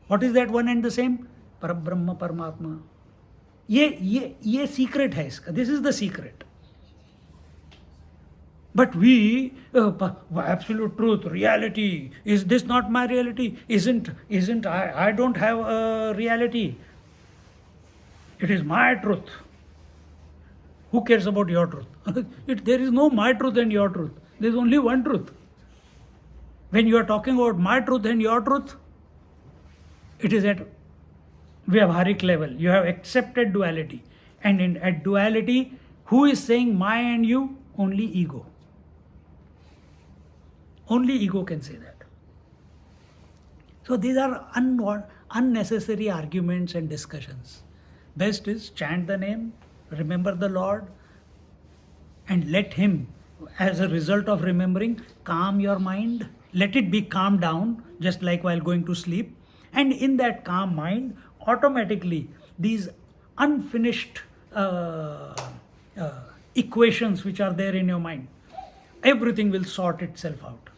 What is that one and the same? Parabrahma Paramatma. ये secret है इसका. This is the secret. But we, absolute truth, reality, is this not my reality? I don't have a reality. It is my truth. Who cares about your truth? There is no my truth and your truth. There is only one truth. When you are talking about my truth and your truth, it is at Vyavharik level. You have accepted duality. And at duality, who is saying my and you? Only ego. Only ego can say that. So these are unnecessary arguments and discussions. Best is chant the name, remember the Lord, and let Him, as a result of remembering, calm your mind. Let it be calmed down, just like while going to sleep. And in that calm mind, automatically these unfinished equations which are there in your mind, everything will sort itself out.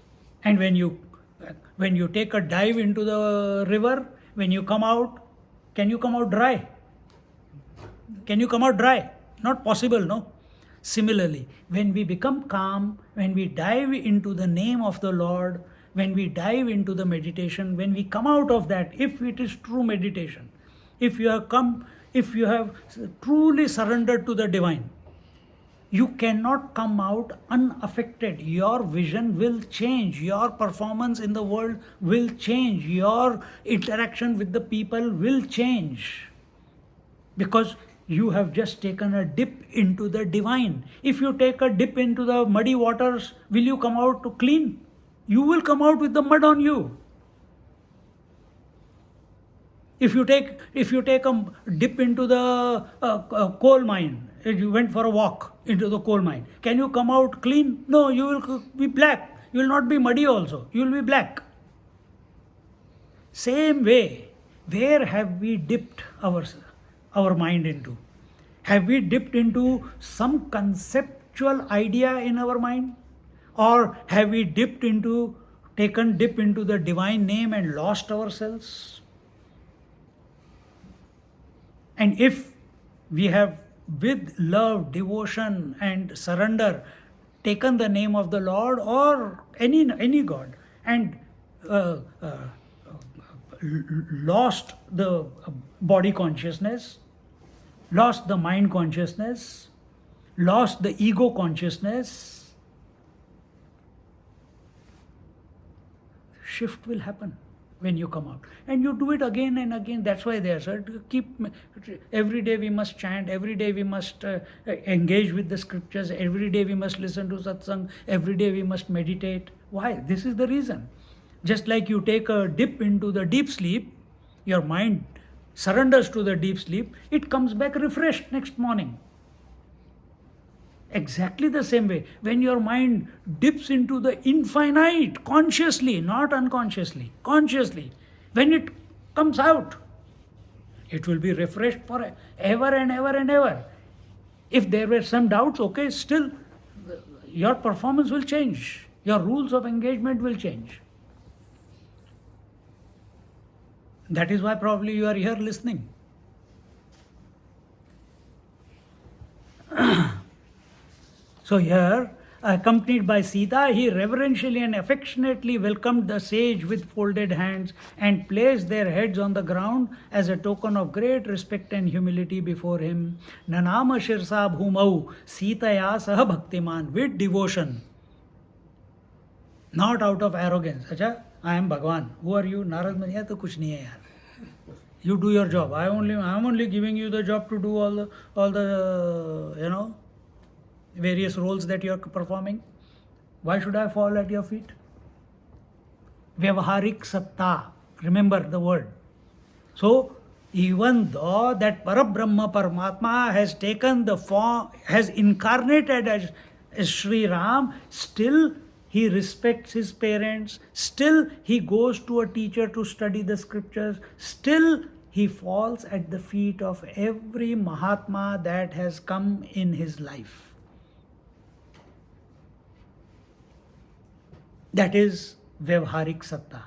And when you take a dive into the river, when you come out, can you come out dry? Can you come out dry? Not possible, no? Similarly, when we become calm, when we dive into the name of the Lord, when we dive into the meditation, when we come out of that, if it is true meditation, if you have truly surrendered to the divine, you cannot come out unaffected. Your vision will change. Your performance in the world will change. Your interaction with the people will change. Because you have just taken a dip into the divine. If you take a dip into the muddy waters, will you come out to clean? You will come out with the mud on you. If you take a dip into the coal mine, you went for a walk into the coal mine, can you come out clean? No, you will be black. You will not be muddy also. You will be black. Same way, where have we dipped our mind into? Have we dipped into some conceptual idea in our mind? Or have we taken dip into the divine name and lost ourselves? And if we have, with love, devotion and surrender, taken the name of the Lord or any God and lost the body consciousness, lost the mind consciousness, lost the ego consciousness, shift will happen when you come out. And you do it again and again. That's why they are said, every day we must chant, every day we must engage with the scriptures, every day we must listen to satsang, every day we must meditate. Why? This is the reason. Just like you take a dip into the deep sleep, your mind surrenders to the deep sleep, it comes back refreshed next morning. Exactly the same way, when your mind dips into the infinite, consciously, not unconsciously, consciously, when it comes out, it will be refreshed for ever and ever and ever. If there were some doubts, okay, still your performance will change, your rules of engagement will change. That is why probably you are here listening. So here accompanied by Sita, he reverentially and affectionately welcomed the sage with folded hands and placed their heads on the ground as a token of great respect and humility before him. Nanama Shirsa Bhumau Sitaya Saha Bhaktiman, with devotion, not out of arrogance. Acha, I am Bhagwan. Who are you? Narad Mani, to kuch nahi hai yaar. You do your job. I am only giving you the job to do all the various roles that you are performing. Why should I fall at your feet? Vyavaharik satta. Remember the word. So even though that Parabrahma Paramatma has taken the form, has incarnated as Sri Ram, still he respects his parents, still he goes to a teacher to study the scriptures, still he falls at the feet of every Mahatma that has come in his life. That is Vyavaharik Satta.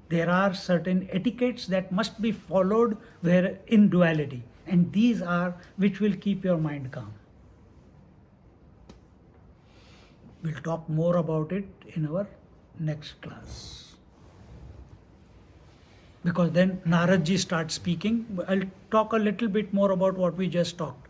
There are certain etiquettes that must be followed where in duality, and these are which will keep your mind calm. We'll talk more about it in our next class. Because then Naradji starts speaking. I'll talk a little bit more about what we just talked.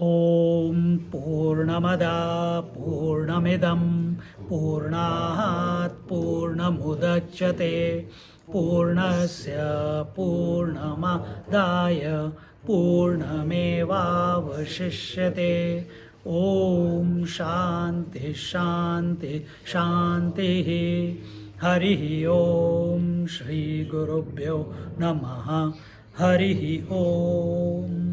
Om Purnamada Purnamidam Purnat Purnamudachyate Purnasya Purnamadaya Purnamevavashishyate. Om Shanti Shanti Shanti. Hari Om Shri Gurubhyo Namaha. Hari Om.